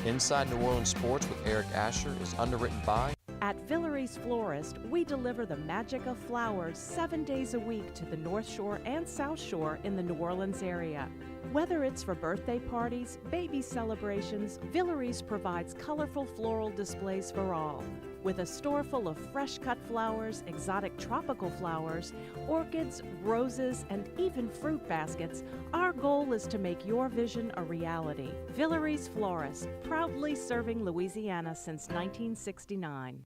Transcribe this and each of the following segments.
Inside New Orleans Sports with Eric Asher is underwritten by... At Villeries Florist, we deliver the magic of flowers 7 days a week to the North Shore and South Shore in the New Orleans area. Whether it's for birthday parties, baby celebrations, Villeries provides colorful floral displays for all. With a store full of fresh-cut flowers, exotic tropical flowers, orchids, roses, and even fruit baskets, our goal is to make your vision a reality. Villeries Florist, proudly serving Louisiana since 1969.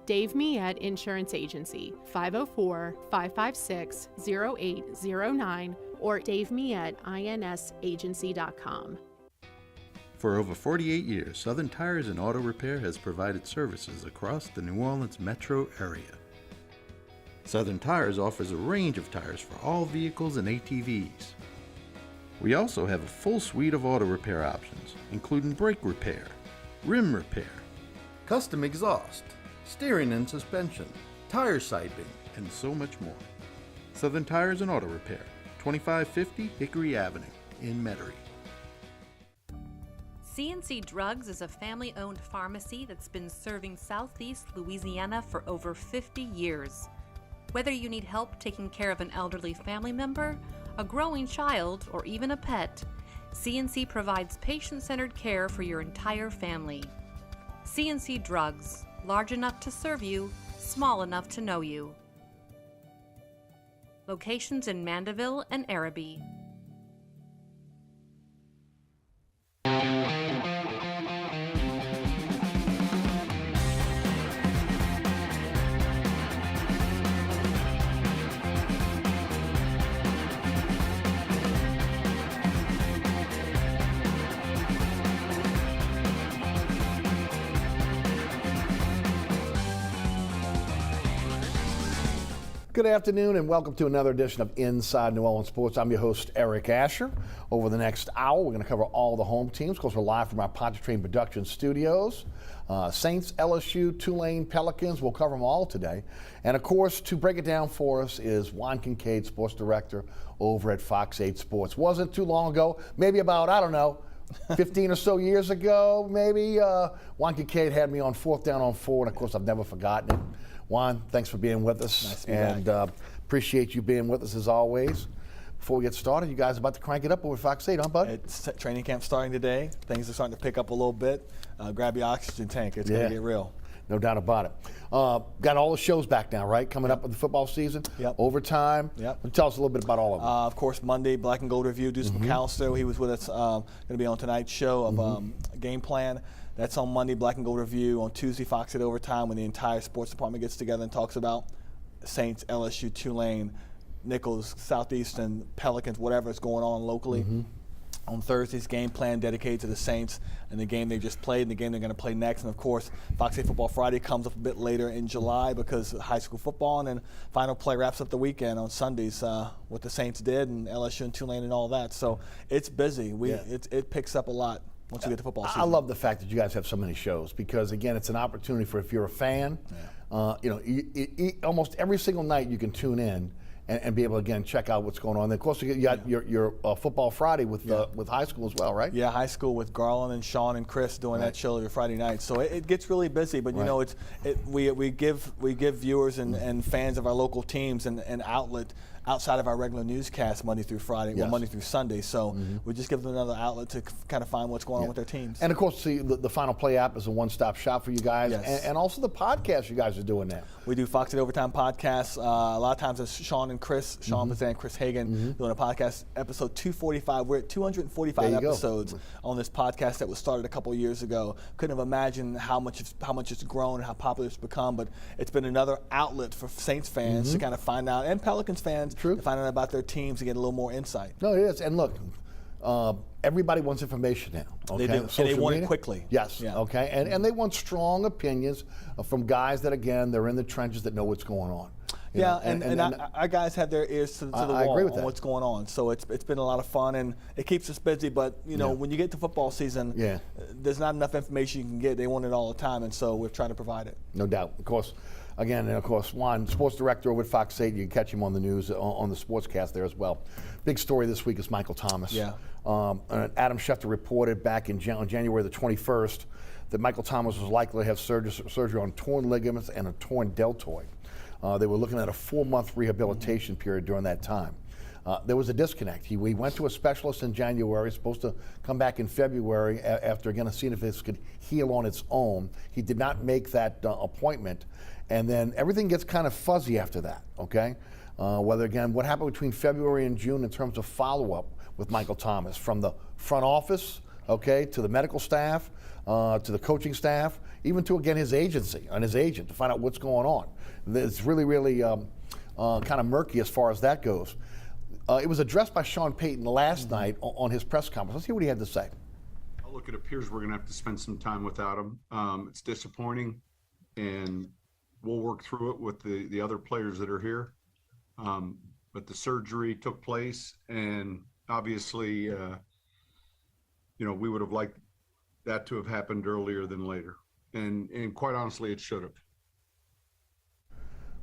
Dave Miette Insurance Agency, 504-556-0809 or davemietteINSagency.com. For over 48 years, Southern Tires and Auto Repair has provided services across the New Orleans metro area. Southern Tires offers a range of tires for all vehicles and ATVs. We also have a full suite of auto repair options, including brake repair, rim repair, custom exhaust, steering and suspension, tire siping, and so much more. Southern Tires and Auto Repair, 2550 Hickory Avenue in Metairie. C&C Drugs is a family-owned pharmacy that's been serving Southeast Louisiana for over 50 years. Whether you need help taking care of an elderly family member, a growing child, or even a pet, C&C provides patient-centered care for your entire family. C&C Drugs, large enough to serve you, small enough to know you. Locations in Mandeville and Araby. Good afternoon and welcome to another edition of Inside New Orleans Sports. I'm your host, Eric Asher. Over the next hour, we're going to cover all the home teams because we're live from our Pontchartrain Production Studios. Saints, LSU, Tulane, Pelicans, we'll cover them all today. And of course, to break it down for us is Juan Kincaid, Sports Director over at Fox 8 Sports. Wasn't too long ago, maybe about, 15 or so years ago, maybe. Juan Kincaid had me on 4th down on 4, and of course, I've never forgotten it. Juan, thanks for being with us, nice to be and appreciate you being with us as always. Before we get started, you guys are about to crank it up over Fox 8, huh, bud? It's training camp starting today. Things are starting to pick up a little bit. Grab your oxygen tank. It's going to get real. No doubt about it. Got all the shows back now, right? Coming up with the football season. Yep. Overtime. Yep. Tell us a little bit about all of them. Of course, Monday, Black and Gold Review. Deuce McAllister, he was with us. Going to be on tonight's show of Game Plan. That's on Monday, Black and Gold Review. On Tuesday, Fox at Overtime, when the entire sports department gets together and talks about Saints, LSU, Tulane, Nichols, Southeastern, Pelicans, whatever is going on locally. On Thursday's Game Plan dedicated to the Saints and the game they just played and the game they're going to play next. And of course, Fox 8 Football Friday comes up a bit later in July because of high school football, and then Final Play wraps up the weekend on Sundays, what the Saints did and LSU and Tulane and all that. So it's busy. It picks up a lot once we get to football season. I love the fact that you guys have so many shows because, again, it's an opportunity for, if you're a fan, almost every single night you can tune in and be able to, again, check out what's going on. And of course, you got your Football Friday with high school as well, right? Yeah, high school with Garland and Sean and Chris doing that show every Friday night. So it gets really busy, but we give viewers and fans of our local teams an outlet outside of our regular newscast Monday through Friday, or Monday through Sunday. So we just give them another outlet to kind of find what's going on with their teams. And of course, the Final Play app is a one-stop shop for you guys, and also the podcast you guys are doing now. We do Fox at Overtime podcasts. A lot of times it's Sean and Chris, Sean Bazan, Chris Hagan doing a podcast. Episode 245. We're at 245 episodes on this podcast that was started a couple years ago. Couldn't have imagined how much it's grown and how popular it's become. But it's been another outlet for Saints fans to kind of find out, and Pelicans fans to find out about their teams and get a little more insight. No, it is. And look, everybody wants information now. Okay? They do, and they want it quickly. Yes. Yeah. Okay. And they want strong opinions from guys that, again, they're in the trenches that know what's going on. And our guys have their ears to the wall on what's going on. So it's been a lot of fun, and it keeps us busy. But, when you get to football season, there's not enough information you can get. They want it all the time, and so we're trying to provide it. No doubt. Of course, again, and of course, Juan, sports director over at Fox 8. You can catch him on the news, on the sportscast there as well. Big story this week is Michael Thomas. Yeah. Adam Schefter reported back on January the 21st that Michael Thomas was likely to have surgery on torn ligaments and a torn deltoid. They were looking at a 4-month rehabilitation period during that time. There was a disconnect. We went to a specialist in January, supposed to come back in February after, again, seeing if this could heal on its own. He did not make that appointment, and then everything gets kind of fuzzy after that, okay? Whether, again, what happened between February and June in terms of follow-up with Michael Thomas, from the front office, okay, to the medical staff, to the coaching staff, even to, again, his agency and his agent to find out what's going on. It's really, really kind of murky as far as that goes. It was addressed by Sean Payton last night on his press conference. Let's hear what he had to say. Oh, look, it appears we're going to have to spend some time without him. It's disappointing, and we'll work through it with the other players that are here. But the surgery took place, and obviously, we would have liked that to have happened earlier than later. And quite honestly, it should have.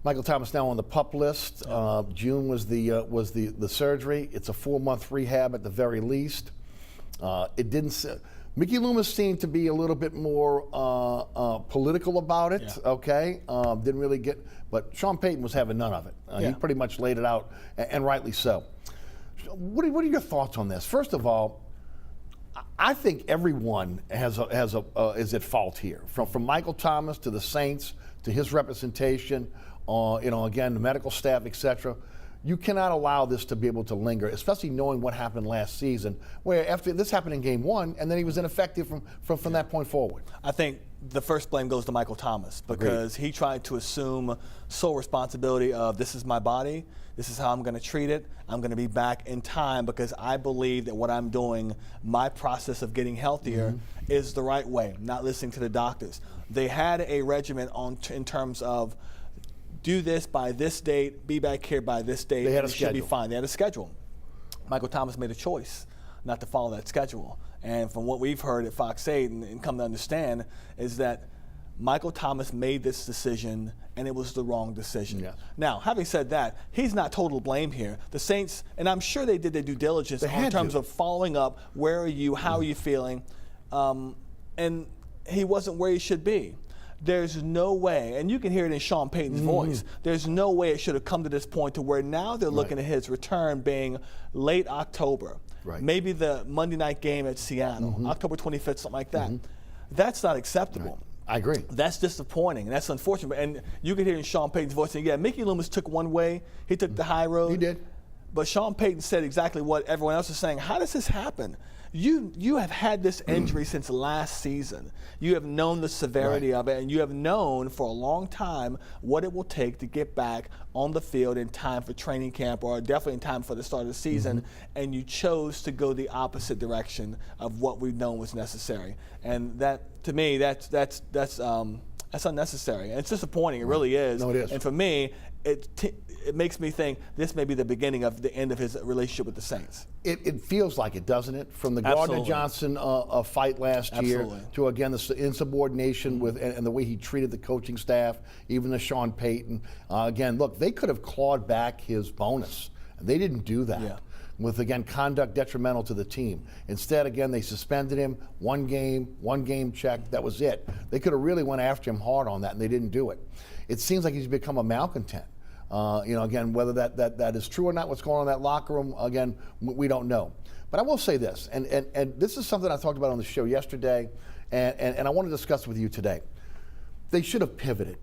Michael Thomas now on the PUP list. June was the surgery. It's a 4-month rehab at the very least. It didn't. Mickey Loomis seemed to be a little bit more political about it. Yeah. Okay, didn't really get. But Sean Payton was having none of it. He pretty much laid it out, and rightly so. What are your thoughts on this? First of all, I think everyone is at fault here, from Michael Thomas to the Saints to his representation. Again, the medical staff, etc. You cannot allow this to be able to linger, especially knowing what happened last season, where after this happened in Game 1, and then he was ineffective from that point forward. I think the first blame goes to Michael Thomas because he tried to assume sole responsibility of this is my body, this is how I'm going to treat it, I'm going to be back in time because I believe that what I'm doing, my process of getting healthier, is the right way, not listening to the doctors. They had a regimen in terms of do this by this date, be back here by this date, they had a schedule. Should be fine. They had a schedule. Michael Thomas made a choice not to follow that schedule. And from what we've heard at Fox 8 and come to understand is that Michael Thomas made this decision and it was the wrong decision. Yeah. Now, having said that, he's not total blame here. The Saints, and I'm sure they did their due diligence in terms of following up, where are you, how are you feeling, and he wasn't where he should be. There's no way, and you can hear it in Sean Payton's voice, there's no way it should have come to this point to where now they're looking at his return being late October. Right. Maybe the Monday night game at Seattle, October 25th, something like that. That's not acceptable. Right. I agree. That's disappointing, and that's unfortunate. And you can hear in Sean Payton's voice, and Mickey Loomis took one way, he took the high road. He did. But Sean Payton said exactly what everyone else is saying. How does this happen? You have had this injury since last season. You have known the severity of it, and you have known for a long time what it will take to get back on the field in time for training camp, or definitely in time for the start of the season, and you chose to go the opposite direction of what we've known was necessary. And that, to me, that's unnecessary. And it's disappointing. It really is. No, it is. And for me, it makes me think this may be the beginning of the end of his relationship with the Saints. It feels like it, doesn't it? From the Gardner-Johnson fight last year to, again, the insubordination and the way he treated the coaching staff, even the Sean Payton. Again, look, they could have clawed back his bonus. They didn't do that. Yeah. With, again, conduct detrimental to the team. Instead, again, they suspended him, one game check, that was it. They could have really went after him hard on that, and they didn't do it. It seems like he's become a malcontent. Again, whether that is true or not, what's going on in that locker room, again, we don't know. But I will say this, and this is something I talked about on the show yesterday, and I want to discuss with you today. They should have pivoted.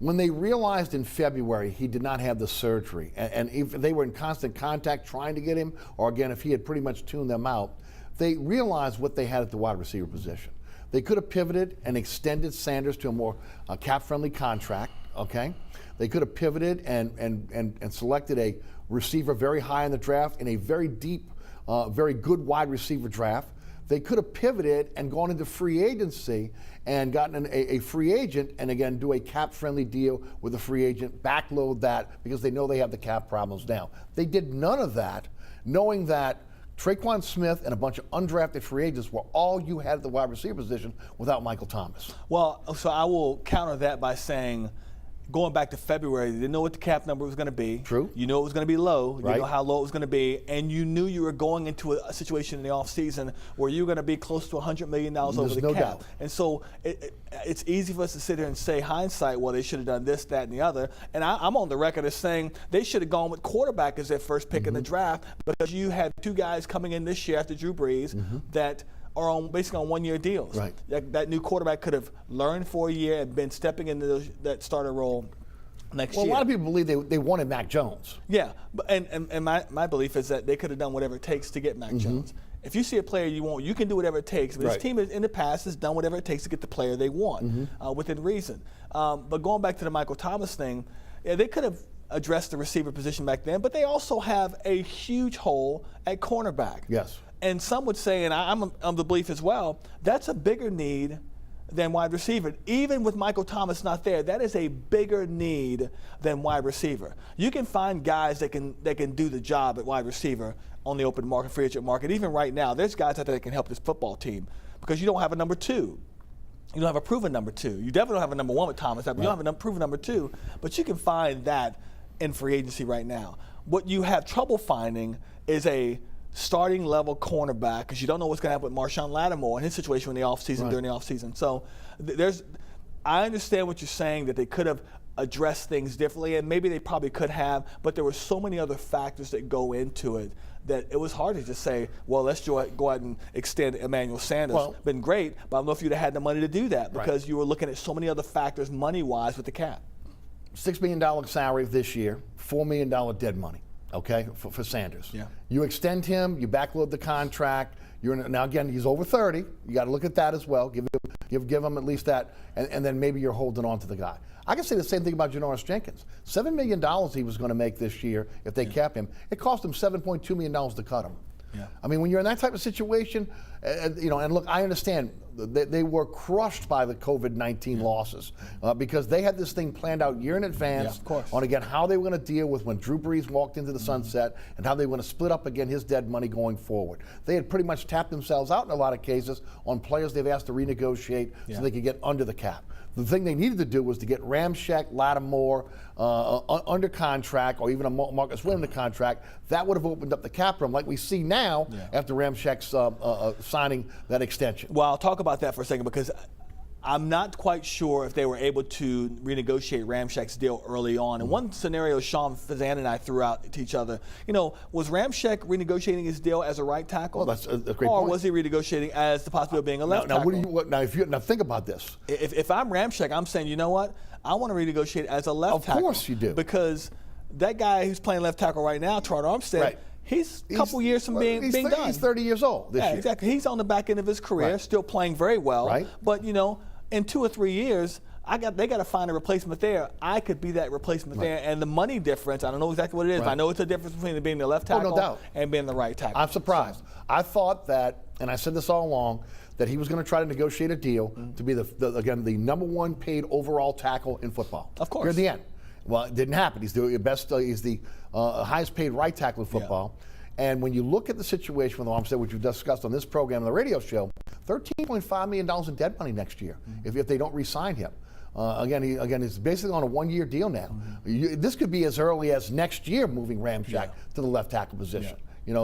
When they realized in February he did not have the surgery, and if they were in constant contact trying to get him, or again, if he had pretty much tuned them out, they realized what they had at the wide receiver position. They could have pivoted and extended Sanders to a more cap-friendly contract, okay? They could have pivoted and selected a receiver very high in the draft in a very deep, very good wide receiver draft. They could have pivoted and gone into free agency and gotten a free agent and, again, do a cap-friendly deal with a free agent, backload that because they know they have the cap problems now. They did none of that, knowing that Traquan Smith and a bunch of undrafted free agents were all you had at the wide receiver position without Michael Thomas. Well, so I will counter that by saying going back to February, they didn't know what the cap number was going to be. True. You knew it was going to be low. Right. You know how low it was going to be. And you knew you were going into a situation in the offseason where you were going to be close to $100 million over the no cap. doubt. And so it's easy for us to sit here and say, hindsight, well, they should have done this, that, and the other. And I'm on the record as saying they should have gone with quarterback as their first pick in the draft, because you had two guys coming in this year after Drew Brees that are basically on one-year deals. Right. That new quarterback could have learned for a year and been stepping into that starter role next year. Well, a lot of people believe they wanted Mac Jones. Yeah, and my belief is that they could have done whatever it takes to get Mac Jones. If you see a player you want, you can do whatever it takes. But Right. this team in the past has done whatever it takes to get the player they want within reason. But going back to the Michael Thomas thing, yeah, they could have addressed the receiver position back then, but they also have a huge hole at cornerback. Yes. And some would say, and I'm the belief as well, that's a bigger need than wide receiver. Even with Michael Thomas not there, that is a bigger need than wide receiver. You can find guys that can do the job at wide receiver on the open market, free agent market. Even right now, there's guys out there that can help this football team, because you don't have a number two. You don't have a proven number two. You definitely don't have a number one with Thomas. You don't have a proven number two, but you can find that in free agency right now. What you have trouble finding is a starting level cornerback, because you don't know what's going to happen with Marshawn Lattimore and his situation in the offseason, during the offseason. So I understand what you're saying, that they could have addressed things differently, and maybe they probably could have, but there were so many other factors that go into it that it was hard to just say, well, let's go out and extend Emmanuel Sanders. Well, been great, but I don't know if you'd have had the money to do that, because you were looking at so many other factors money-wise with the cap. $6 million salary this year, $4 million dead money, okay, for Sanders. Yeah. You extend him, you backload the contract. Now again, he's over 30. You got to look at that as well. Give him at least that, and then maybe you're holding on to the guy. I can say the same thing about Janoris Jenkins. $7 million he was going to make this year if they kept him. It cost him $7.2 million to cut him. Yeah. I mean, when you're in that type of situation, and look, I understand they were crushed by the COVID-19 losses because they had this thing planned out year in advance on, again, how they were going to deal with when Drew Brees walked into the sunset and how they were going to split up, again, his dead money going forward. They had pretty much tapped themselves out in a lot of cases on players they've asked to renegotiate so they could get under the cap. The thing they needed to do was to get Ramczyk, Lattimore under contract, or even a Marcus Williams under contract. That would have opened up the cap room, like we see now after Ramczyk's signing that extension. Well, I'll talk about that for a second, because I'm not quite sure if they were able to renegotiate Ramczyk's deal early on. And one scenario Sean Fazan and I threw out to each other, was Ramczyk renegotiating his deal as a right tackle? Well, that's a great or point. was he renegotiating as the possibility of being a left tackle? Now think about this. If I'm Ramczyk, I'm saying, you know what? I want to renegotiate as a left tackle. Of course you do. Because that guy who's playing left tackle right now, Terron Armstead, he's a couple years from being done. He's 30 years old this year. Exactly. He's on the back end of his career, still playing very well. Right. But, in 2 or 3 years, they got to find a replacement there. I could be that replacement there. And the money difference, I don't know exactly what it is, but I know it's a difference between being the left tackle no doubt. and being the right tackle. I'm surprised. I thought that, and I said this all along, that he was going to try to negotiate a deal to be, the number one paid overall tackle in football. Of course. Here at the end. Well, it didn't happen. He's the highest paid right tackle in football. And when you look at the situation with Armstead, which we've discussed on this program and the radio show, $13.5 million in dead money next year if they don't re-sign him. Again, he's basically on a one-year deal now. This could be as early as next year moving Ramczyk to the left tackle position.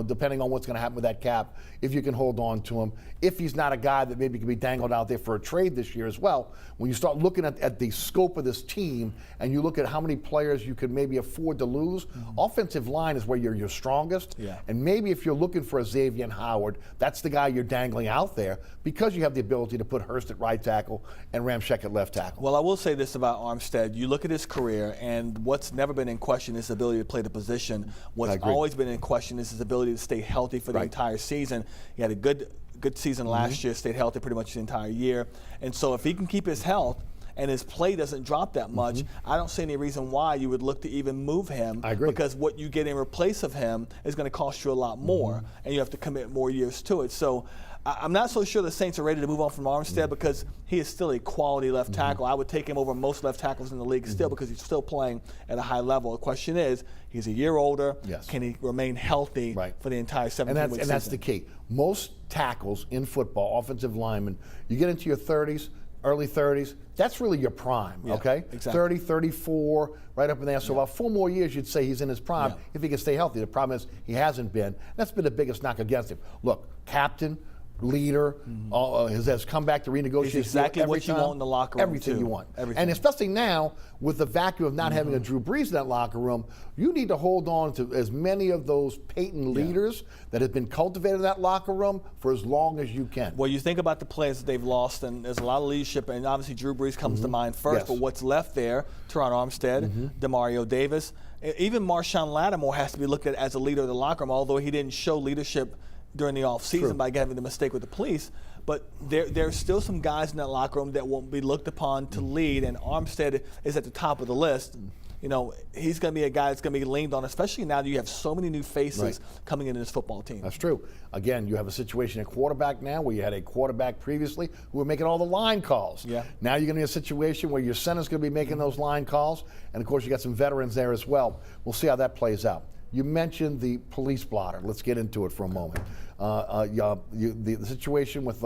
Depending on what's going to happen with that cap, if you can hold on to him. If he's not a guy that maybe can be dangled out there for a trade this year as well, when you start looking at the scope of this team and you look at how many players you could maybe afford to lose, offensive line is where you're your strongest. And maybe if you're looking for a Xavier Howard, that's the guy you're dangling out there because you have the ability to put Hurst at right tackle and Ramczyk at left tackle. Well, I will say this about Armstead. You look at his career, and what's never been in question is his ability to play the position. What's always been in question is his ability to stay healthy for the entire season. He had a good season last year, stayed healthy pretty much the entire year. And so if he can keep his health and his play doesn't drop that much, I don't see any reason why you would look to even move him. I agree. Because what you get in replace of him is going to cost you a lot more, and you have to commit more years to it. So I'm not so sure the Saints are ready to move on from Armstead because he is still a quality left tackle. I would take him over most left tackles in the league still because he's still playing at a high level. The question is, he's a year older. Can he remain healthy for the entire 17-week season? And that's the key. Most tackles in football, offensive linemen, you get into your 30s, early 30s. That's really your prime, Yeah, okay? exactly. 30, 34, right up in there. So about 4 more years, you'd say he's in his prime if he can stay healthy. The problem is he hasn't been. That's been the biggest knock against him. Look, captain, leader, has come back to renegotiate. He's exactly every what you time. want in the locker room, Everything too. you want. Everything. And especially now, with the vacuum of not having a Drew Brees in that locker room, you need to hold on to as many of those Peyton leaders that have been cultivated in that locker room for as long as you can. Well, you think about the players that they've lost, and there's a lot of leadership, and obviously Drew Brees comes to mind first, Yes. but what's left there, Teron Armstead, Demario Davis, even Marshawn Lattimore has to be looked at as a leader of the locker room, although he didn't show leadership during the offseason by having the mistake with the police. But there's still some guys in that locker room that won't be looked upon to lead, and Armstead is at the top of the list. You know, he's going to be a guy that's going to be leaned on, especially now that you have so many new faces coming into this football team. That's true. Again, you have a situation at quarterback now where you had a quarterback previously who were making all the line calls. Yeah. Now you're going to be in a situation where your center's going to be making those line calls, and of course you got some veterans there as well. We'll see how that plays out. You mentioned the police blotter. Let's get into it for a moment. The situation with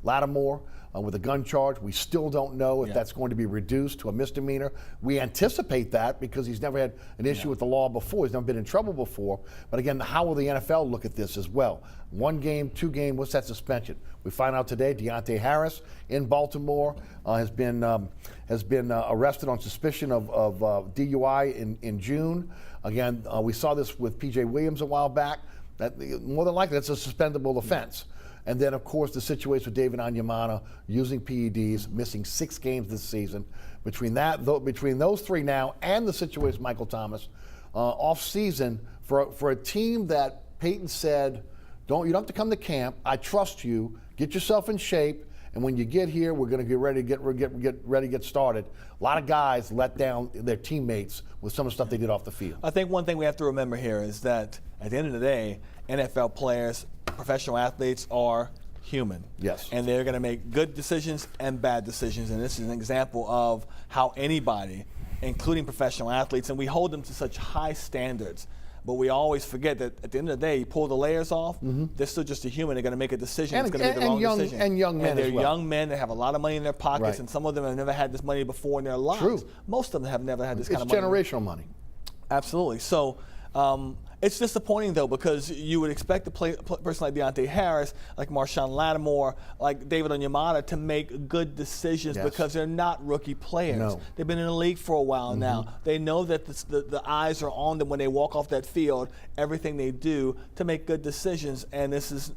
Lattimore, with a gun charge, we still don't know if that's going to be reduced to a misdemeanor. We anticipate that because he's never had an issue with the law before. He's never been in trouble before. But again, how will the NFL look at this as well? 1 game, 2 game, what's that suspension? We find out today Deontay Harris in Baltimore has been arrested on suspicion of DUI in June. Again, we saw this with P.J. Williams a while back. That more than likely that's a suspendable offense. And then, of course, the situation with David Onyemata using PEDs, missing 6 games this season. Between those 3 now and the situation with Michael Thomas, off season for a team that Peyton said, you don't have to come to camp. I trust you. Get yourself in shape. And when you get here, we're going to get ready to get started. A lot of guys let down their teammates with some of the stuff they did off the field. I think one thing we have to remember here is that at the end of the day, NFL players, professional athletes are human. Yes. And they're going to make good decisions and bad decisions. And this is an example of how anybody, including professional athletes, and we hold them to such high standards. But we always forget that at the end of the day, you pull the layers off, they're still just a human. They're going to make a decision. It's going to be the wrong decision. And young men and they're as well. young men that have a lot of money in their pockets, Right. and some of them have never had this money before in their lives. True. Most of them have never had this kind of money. It's generational money. Absolutely. So it's disappointing, though, because you would expect a person like Deontay Harris, like Marshawn Lattimore, like David Onyemata to make good decisions because they're not rookie players. No. They've been in the league for a while now. They know that the eyes are on them when they walk off that field, everything they do to make good decisions, and this is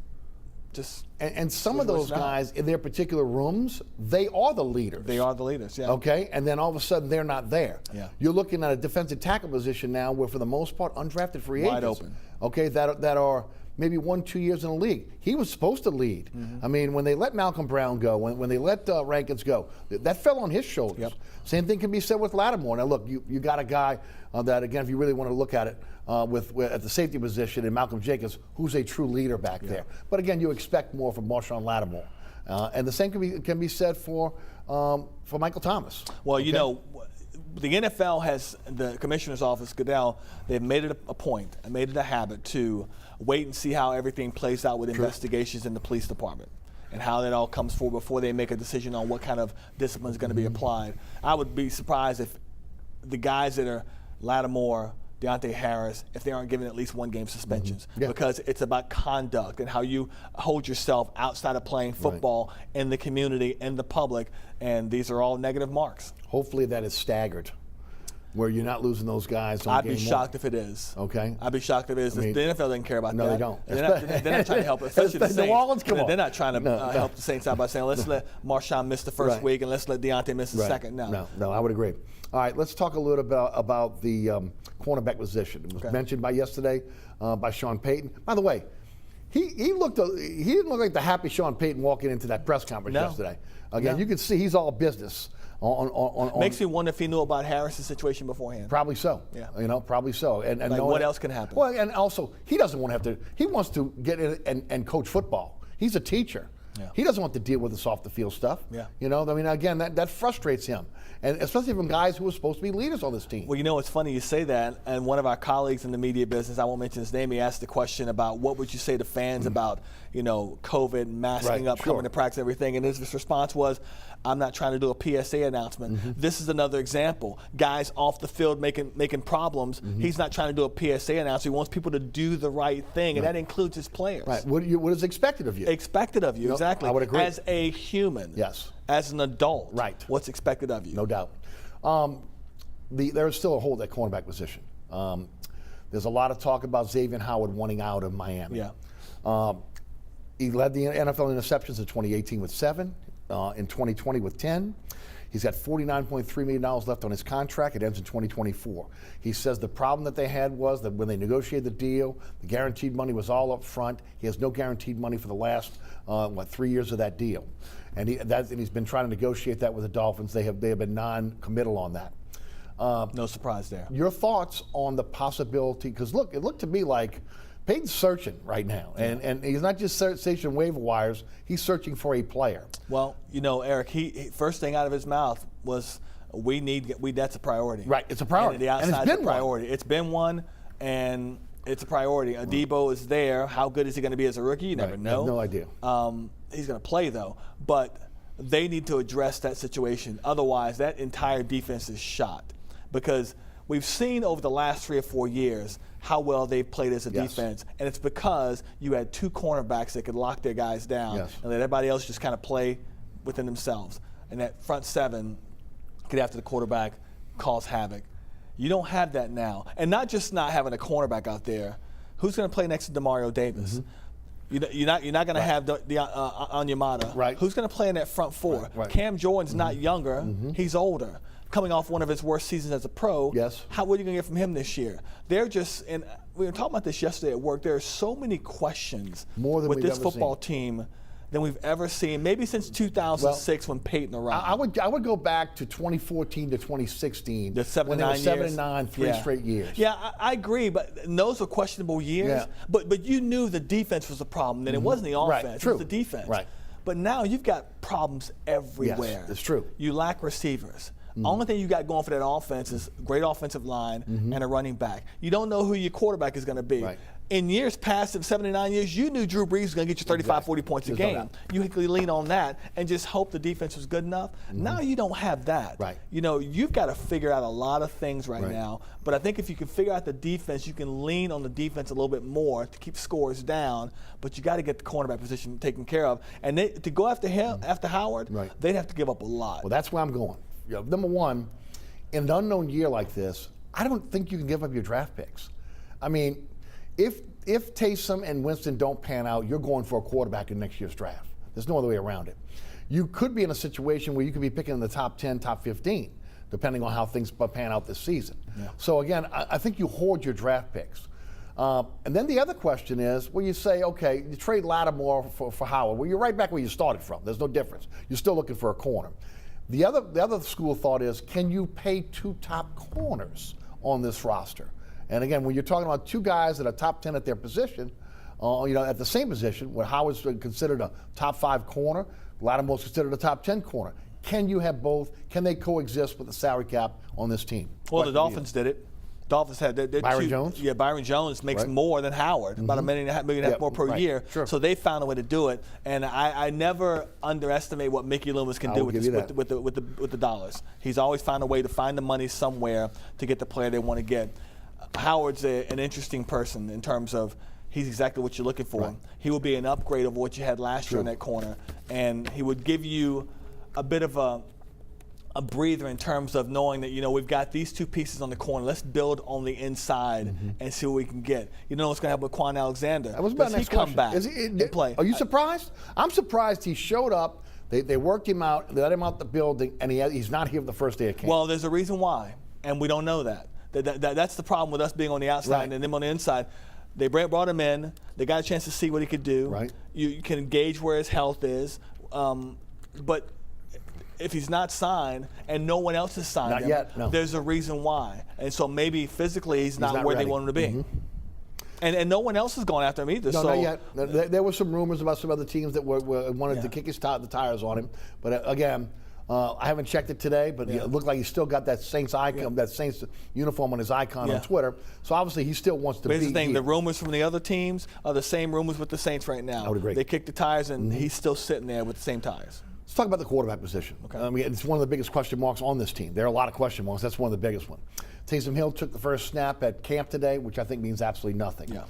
just... And some of those guys in their particular rooms, they are the leaders. They are the leaders, yeah. Okay, and then all of a sudden they're not there. Yeah. You're looking at a defensive tackle position now where for the most part undrafted free agents. Wide open. Okay, that are maybe 1-2 years in the league. He was supposed to lead. I mean, when they let Malcolm Brown go, when they let Rankins go, that fell on his shoulders. Yep. Same thing can be said with Lattimore. Now look, you got a guy that, again, if you really want to look at it, with at the safety position in Malcolm Jacobs, who's a true leader back there. But again, you expect more from Marshawn Lattimore. And the same can be said for Michael Thomas. Well, you know, the NFL has, the commissioner's office, Goodell, they've made it a point, and made it a habit to wait and see how everything plays out with investigations in the police department and how that all comes forward before they make a decision on what kind of discipline is going to be applied. I would be surprised if the guys that are Lattimore, Deontay Harris, if they aren't given at least 1 game suspensions, because it's about conduct and how you hold yourself outside of playing football in the community, in the public, and these are all negative marks. Hopefully that is staggered, where you're not losing those guys on I'd game be shocked if it is. Okay. I'd be shocked if it is. I mean, the NFL doesn't care about that. No, they don't. They're not trying to help, especially the Saints. New Orleans, come on. They're not trying to help the Saints out by saying, let's let Marshawn miss the first week and let's let Deontay miss the second. No, I would agree. All right, let's talk a little bit about the cornerback position. It was mentioned yesterday by Sean Payton. By the way, he didn't look like the happy Sean Payton walking into that press conference yesterday. Again, you can see he's all business. Makes me wonder if he knew about Harris's situation beforehand. Probably so. Yeah. You know, probably so. And like what else can happen? Well, and also he doesn't want to have to. He wants to get in and coach football. He's a teacher. Yeah. He doesn't want to deal with this off the field stuff. Yeah. You know, I mean, again, that frustrates him, and especially from guys who are supposed to be leaders on this team. Well, you know, it's funny you say that, and one of our colleagues in the media business, I won't mention his name, he asked the question about what would you say to fans about, you know, COVID, masking up, coming to practice, everything, and his response was, I'm not trying to do a PSA announcement. This is another example. Guys off the field making problems. He's not trying to do a PSA announcement. He wants people to do the right thing, and that includes his players. Right. What is expected of you? Expected of you, exactly. I would agree. As a human. Yes. As an adult. Right. What's expected of you? No doubt. There's still a hole at that cornerback position. There's a lot of talk about Xavier Howard wanting out of Miami. Yeah. He led the NFL in interceptions in 2018 with 7, in 2020 with 10. He's got $49.3 million left on his contract. It ends in 2024. He says the problem that they had was that when they negotiated the deal, the guaranteed money was all up front. He has no guaranteed money for the last, 3 years of that deal. And he's been trying to negotiate that with the Dolphins. They have been non-committal on that. No surprise there. Your thoughts on the possibility, because look, it looked to me like Peyton's searching right now, and he's not just searching waiver wires, he's searching for a player. Well, you know, Eric, he first thing out of his mouth was, that's a priority. Right, it's a priority. And the outside's it's been a priority. one. It's been one, and it's a priority. Adebo is there. How good is he going to be as a rookie? You never know. I have no idea. He's going to play, though. But they need to address that situation. Otherwise, that entire defense is shot. Because we've seen over the last 3 or 4 years how well they've played as a defense. And it's because you had 2 cornerbacks that could lock their guys down and let everybody else just kind of play within themselves. And that front 7, get after the quarterback, cause havoc. You don't have that now. And not just not having a cornerback out there. Who's going to play next to DeMario Davis? You're not going to have Onyemata. Right. Who's going to play in that front 4? Right. Cam Jordan's not younger. He's older. Coming off one of his worst seasons as a pro. Yes. What are you going to get from him this year? They're just, and we were talking about this yesterday at work, there are so many questions with this football team than we've ever seen, maybe since 2006 when Peyton arrived. I would go back to 2014 to 2016. The 7 when to 9 they were 7 years. and 9, 3 straight years. Yeah, I agree, but those were questionable years. Yeah. But you knew the defense was the problem, and it wasn't the offense, Right. it True. was the defense. Right. But now you've got problems everywhere. Yes, it's true. You lack receivers. The only thing you got going for that offense is great offensive line and a running back. You don't know who your quarterback is going to be. Right. In years past, in 79 years, you knew Drew Brees was going to get you 35, 40 points a game. You could lean on that and just hope the defense was good enough. Now you don't have that. Right. You know, you've got to figure out a lot of things right now. But I think if you can figure out the defense, you can lean on the defense a little bit more to keep scores down. But you got to get the cornerback position taken care of. And to go after him, after Howard, they'd have to give up a lot. Well, that's where I'm going. You know, number one, in an unknown year like this, I don't think you can give up your draft picks. I mean, if Taysom and Winston don't pan out, you're going for a quarterback in next year's draft. There's no other way around it. You could be in a situation where you could be picking in the top 10, top 15, depending on how things pan out this season. So again, I think you hoard your draft picks. And then the other question is, well, you say, okay, you trade Lattimore for Howard. Well, you're right back where you started from. There's no difference. You're still looking for a corner. The other school of thought is, can you pay 2 top corners on this roster? And again, when you're talking about 2 guys that are top 10 at their position, at the same position, where Howard's considered a top 5 corner, Lattimore's considered a top 10 corner. Can you have both? Can they coexist with the salary cap on this team? Well, the Dolphins did it. Dolphins had Byron Jones? Yeah, Byron Jones makes more than Howard, about $1.5 million more per year. Sure. So they found a way to do it, and I never underestimate what Mickey Loomis can do with the dollars. He's always found a way to find the money somewhere to get the player they want to get. Howard's an interesting person in terms of he's exactly what you're looking for. Right. He will be an upgrade of what you had last year in that corner, and he would give you a bit of a breather in terms of knowing that, we've got these 2 pieces on the corner. Let's build on the inside and see what we can get. You know what's going to happen with Quan Alexander? That was about Does he come back and play? Are you surprised? I'm surprised he showed up. They worked him out. They let him out the building, and he's not here the first day of camp. Well, there's a reason why, and we don't know that. That's the problem with us being on the outside and them on the inside. They brought him in. They got a chance to see what he could do. Right. You can gauge where his health is. But if he's not signed and no one else has signed him, yet, no. There's a reason why. And so maybe physically he's not where ready. they want him to be. And no one else has gone after him either. No, so not yet. There were some rumors about some other teams that wanted to kick the tires on him. But again, I haven't checked it today, but it looked like he still got that Saints icon, that Saints uniform on his icon on Twitter. So obviously he still wants to be. Here's the thing: here. the rumors from the other teams are the same rumors with the Saints right now. I would agree. They kicked the tires, and he's still sitting there with the same tires. Let's talk about the quarterback position. Okay. I mean, it's one of the biggest question marks on this team. There are a lot of question marks. That's one of the biggest ones. Taysom Hill took the first snap at camp today, which I think means absolutely nothing. Yeah.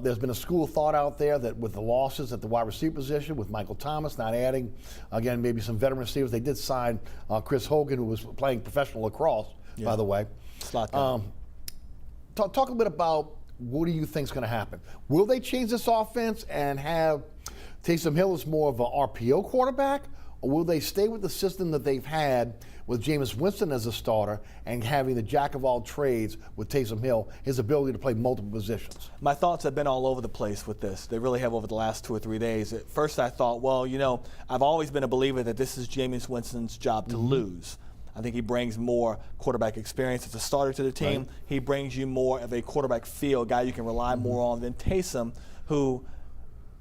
There's been a school of thought out there that with the losses at the wide receiver position, with Michael Thomas not adding, again, maybe some veteran receivers, they did sign Chris Hogan, who was playing professional lacrosse, by the way. Talk a little bit about what do you think is going to happen. Will they change this offense and have Taysom Hill as more of an RPO quarterback, or will they stay with the system that they've had with Jameis Winston as a starter and having the jack of all trades with Taysom Hill, his ability to play multiple positions? My thoughts have been all over the place with this. They really have over the last 2 or 3 days. At first I thought, well, I've always been a believer that this is Jameis Winston's job to lose. I think he brings more quarterback experience as a starter to the team. Right. He brings you more of a quarterback feel, a guy you can rely more on than Taysom, who,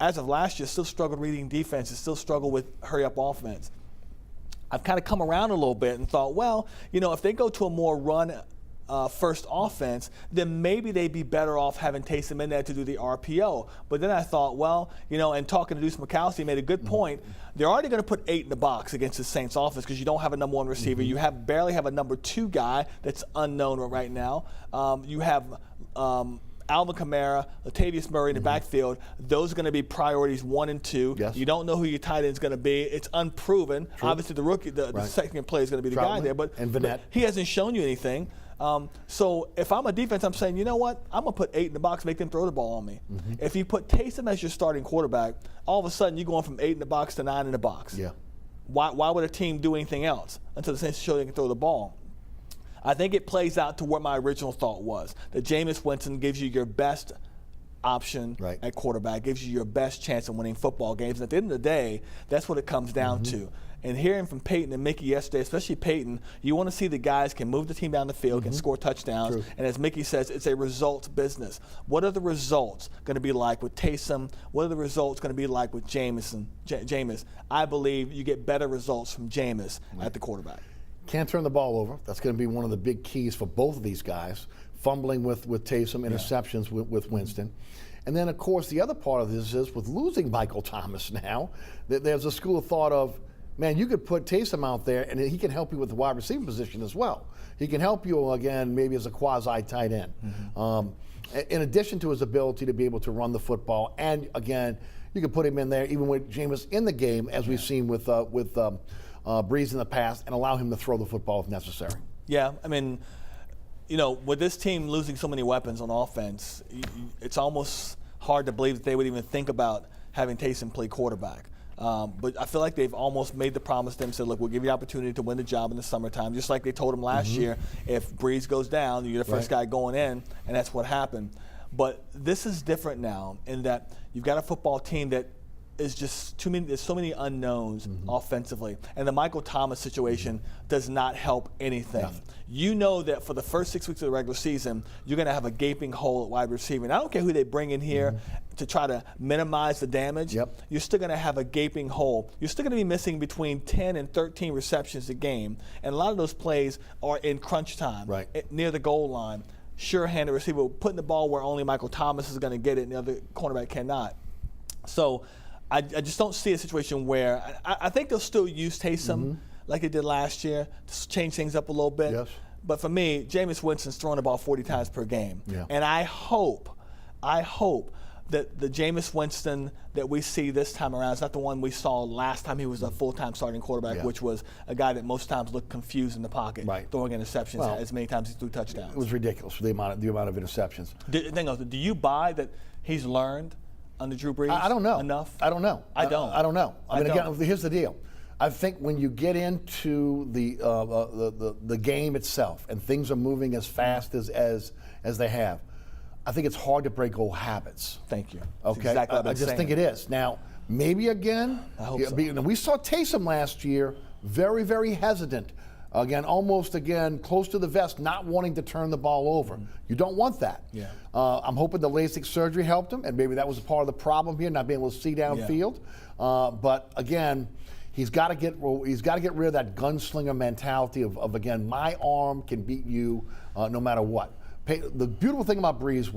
as of last year, still struggled reading defenses, still struggled with hurry-up offense. I've kind of come around a little bit and thought, well, if they go to a more run-first offense, then maybe they'd be better off having Taysom in there to do the RPO. But then I thought, well, and talking to Deuce McAllister, he made a good point. They're already going to put 8 in the box against the Saints offense because you don't have a number 1 receiver. You barely have a number 2 guy that's unknown right now. You have Alvin Kamara, Latavius Murray in the backfield. Those are going to be priorities 1 and 2. Yes. You don't know who your tight end is going to be. It's unproven. True. Obviously, the rookie, the second player is going to be the guy there, but he hasn't shown you anything. So if I'm a defense, I'm saying, you know what? I'm going to put 8 in the box, make them throw the ball on me. If you put Taysom as your starting quarterback, all of a sudden you're going from 8 in the box to 9 in the box. Yeah. Why would a team do anything else until the Saints show they can throw the ball? I think it plays out to what my original thought was, that Jameis Winston gives you your best option at quarterback, gives you your best chance of winning football games. And at the end of the day, that's what it comes down to. And hearing from Peyton and Mickey yesterday, especially Peyton, you want to see the guys can move the team down the field, can score touchdowns. True. And as Mickey says, it's a results business. What are the results going to be like with Taysom? What are the results going to be like with Jameis? I believe you get better results from Jameis at the quarterback. Can't turn the ball over. That's going to be one of the big keys for both of these guys. Fumbling with Taysom, interceptions with Winston. And then, of course, the other part of this is with losing Michael Thomas now, that there's a school of thought of, man, you could put Taysom out there and he can help you with the wide receiver position as well. He can help you, again, maybe as a quasi-tight end. In addition to his ability to be able to run the football. And, again, you can put him in there even with Jameis in the game, as we've seen with Breeze in the past, and allow him to throw the football if necessary. Yeah, I mean, with this team losing so many weapons on offense, it's almost hard to believe that they would even think about having Taysom play quarterback. But I feel like they've almost made the promise to them, said, look, we'll give you the opportunity to win the job in the summertime, just like they told him last year. If Breeze goes down, you're the first guy going in, and that's what happened. But this is different now in that you've got a football team that is just too many. There's so many unknowns offensively, and the Michael Thomas situation does not help anything. You know that for the first 6 weeks of the regular season, you're going to have a gaping hole at wide receiver. And I don't care who they bring in here to try to minimize the damage. You're still going to have a gaping hole. You're still going to be missing between 10 and 13 receptions a game, and a lot of those plays are in crunch time, near the goal line. Sure-handed receiver, putting the ball where only Michael Thomas is going to get it, and the other cornerback cannot. So I just don't see a situation where I think they'll still use Taysom like they did last year to change things up a little bit. Yes. But for me, Jameis Winston's throwing the ball 40 times per game. Yeah. And I hope that the Jameis Winston that we see this time around is not the one we saw last time he was a full-time starting quarterback, which was a guy that most times looked confused in the pocket, throwing interceptions as many times as he threw touchdowns. It was ridiculous for the amount of interceptions. Do you buy that he's learned under Drew Brees? I don't know. Enough? I don't know. I don't. I don't know. I mean, again, here's the deal. I think when you get into the game itself and things are moving as fast as they have, I think it's hard to break old habits. Thank you. Okay, exactly I just think it is. Now, maybe again, I hope so. We saw Taysom last year very, very hesitant Again, almost close to the vest, not wanting to turn the ball over. You don't want that. Yeah. I'm hoping the LASIK surgery helped him, and maybe that was a part of the problem here, not being able to see downfield. But again, he's got to get rid of that gunslinger mentality of again, my arm can beat you no matter what. The beautiful thing about Breeze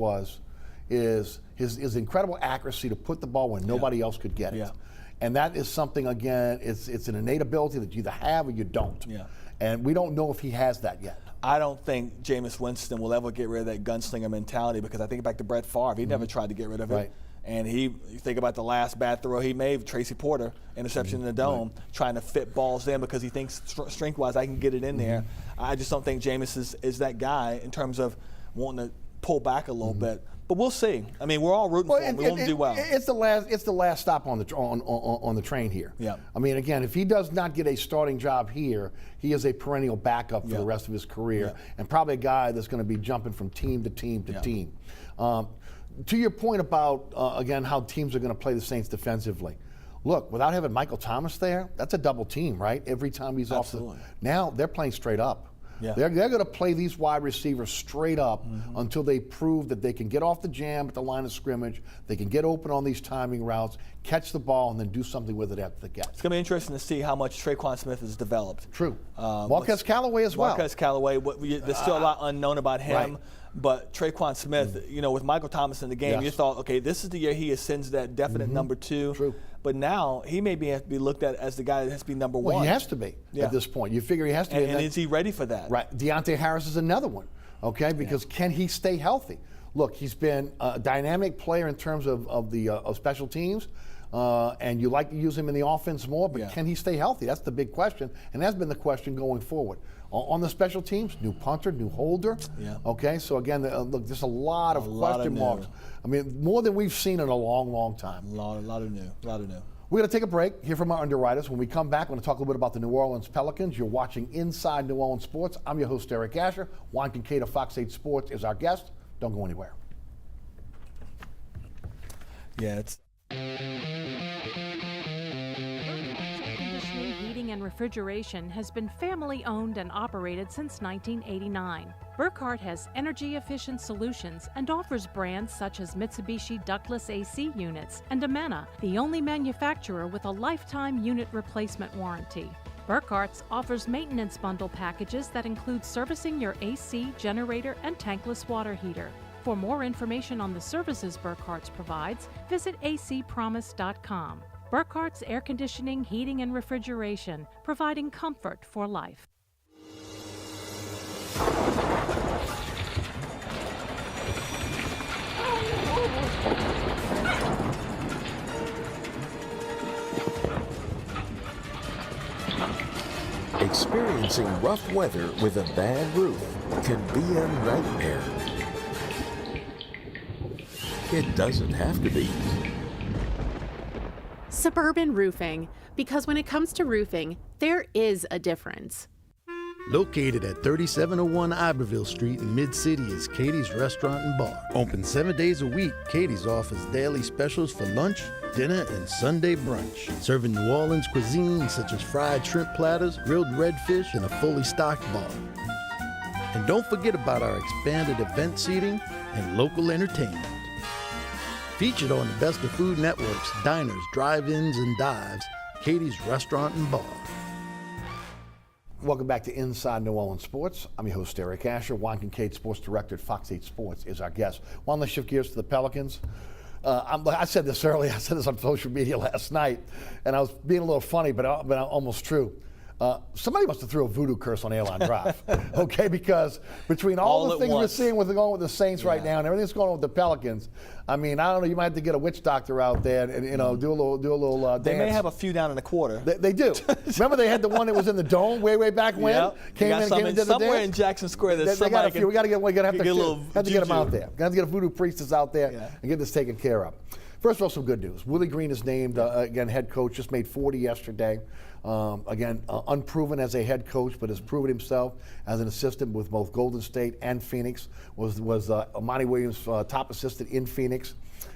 is his incredible accuracy to put the ball when nobody else could get it. Yeah. And that is something, again, it's an innate ability that you either have or you don't. Yeah. And we don't know if he has that yet. I don't think Jameis Winston will ever get rid of that gunslinger mentality, because I think back to Brett Favre. He never tried to get rid of it. Right. And you think about the last bad throw he made, Tracy Porter, interception in the dome, trying to fit balls in because he thinks strength-wise I can get it in there. I just don't think Jameis is that guy in terms of wanting to pull back a little bit. But we'll see. I mean, we're all rooting for him. We want him to do well. It's the last stop on the train here. Yeah. I mean, again, if he does not get a starting job here, he is a perennial backup for the rest of his career, and probably a guy that's going to be jumping from team to team to team. To your point about again how teams are going to play the Saints defensively. Look, without having Michael Thomas there, that's a double team, right? Every time he's off now they're playing straight up. Yeah. They're going to play these wide receivers straight up until they prove that they can get off the jam at the line of scrimmage, they can get open on these timing routes, catch the ball, and then do something with it after the catch. It's going to be interesting to see how much Traquan Smith has developed. True. Marquez Callaway as well. Marquez Callaway, there's still a lot unknown about him. Right. But Traquan Smith, with Michael Thomas in the game, you thought, okay, this is the year he ascends that definite number 2. True. But now he may have to be looked at as the guy that has to be number 1. Well, he has to be at this point. You figure he has to be. And is he ready for that? Right. Deontay Harris is another one, okay, because can he stay healthy? Look, he's been a dynamic player in terms of the special teams, and you like to use him in the offense more, but can he stay healthy? That's the big question, and that's been the question going forward. On the special teams, new punter, new holder. Yeah. Okay, so again, look, there's a lot of question marks. I mean, more than we've seen in a long, long time. A lot of new. We're going to take a break, hear from our underwriters. When we come back, we're going to talk a little bit about the New Orleans Pelicans. You're watching Inside New Orleans Sports. I'm your host, Eric Asher. Juan Kincaid of Fox 8 Sports is our guest. Don't go anywhere. Yeah, it's... Heating and refrigeration has been family owned and operated since 1989. Burkhardt has energy-efficient solutions and offers brands such as Mitsubishi ductless AC units and Amana, the only manufacturer with a lifetime unit replacement warranty. Burkhardt's offers maintenance bundle packages that include servicing your AC, generator, and tankless water heater. For more information on the services Burkhardt's provides, visit acpromise.com. Burkhardt's Air Conditioning, Heating, and Refrigeration, providing comfort for life. Experiencing rough weather with a bad roof can be a nightmare. It doesn't have to be. Suburban Roofing, because when it comes to roofing, there is a difference. Located at 3701 Iberville Street in Mid-City is Katie's Restaurant and Bar. Open 7 days a week, Katie's offers daily specials for lunch, dinner, and Sunday brunch. Serving New Orleans cuisine such as fried shrimp platters, grilled redfish, and a fully stocked bar. And don't forget about our expanded event seating and local entertainment. Featured on the Best of Food Network's diners, drive-ins, and dives, Katie's Restaurant and Bar. Welcome back to Inside New Orleans Sports. I'm your host, Eric Asher. Juan Kincaid, Sports Director at Fox 8 Sports, is our guest. Juan, let's shift gears to the Pelicans. I said this earlier. I said this on social media last night, and I was being a little funny, but almost true. Somebody must have threw a voodoo curse on Airline Drive, okay? Because between all the things we're seeing going with the Saints right now and everything that's going on with the Pelicans, I mean, I don't know. You might have to get a witch doctor out there and do a little dance. They may have a few down in the quarter. They do. Remember they had the one that was in the dome way back when? Yep. Came in and did the somewhere dance? in Jackson Square. There's we got a few. We got to get them out there. Got to get a voodoo priestess out there and get this taken care of. First of all, some good news. Willie Green is named again head coach. Just made 40 yesterday. Unproven as a head coach, but has proven himself as an assistant with both Golden State and Phoenix. Was Monty Williams' top assistant in Phoenix.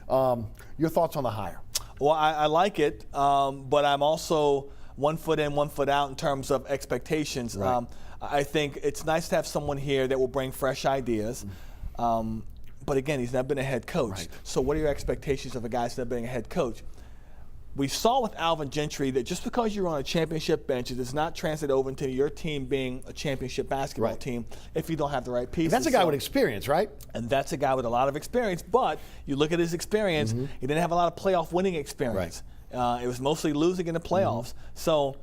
Your thoughts on the hire? Well, I like it, but I'm also 1 foot in, 1 foot out in terms of expectations. Right. I think it's nice to have someone here that will bring fresh ideas. But again, he's never been a head coach. Right. So what are your expectations of a guy who's never been a head coach? We saw with Alvin Gentry that just because you're on a championship bench, it does not translate over into your team being a championship basketball team if you don't have the right pieces. And that's a guy with experience, right? And that's a guy with a lot of experience. But you look at his experience, he didn't have a lot of playoff winning experience. It was mostly losing in the playoffs. So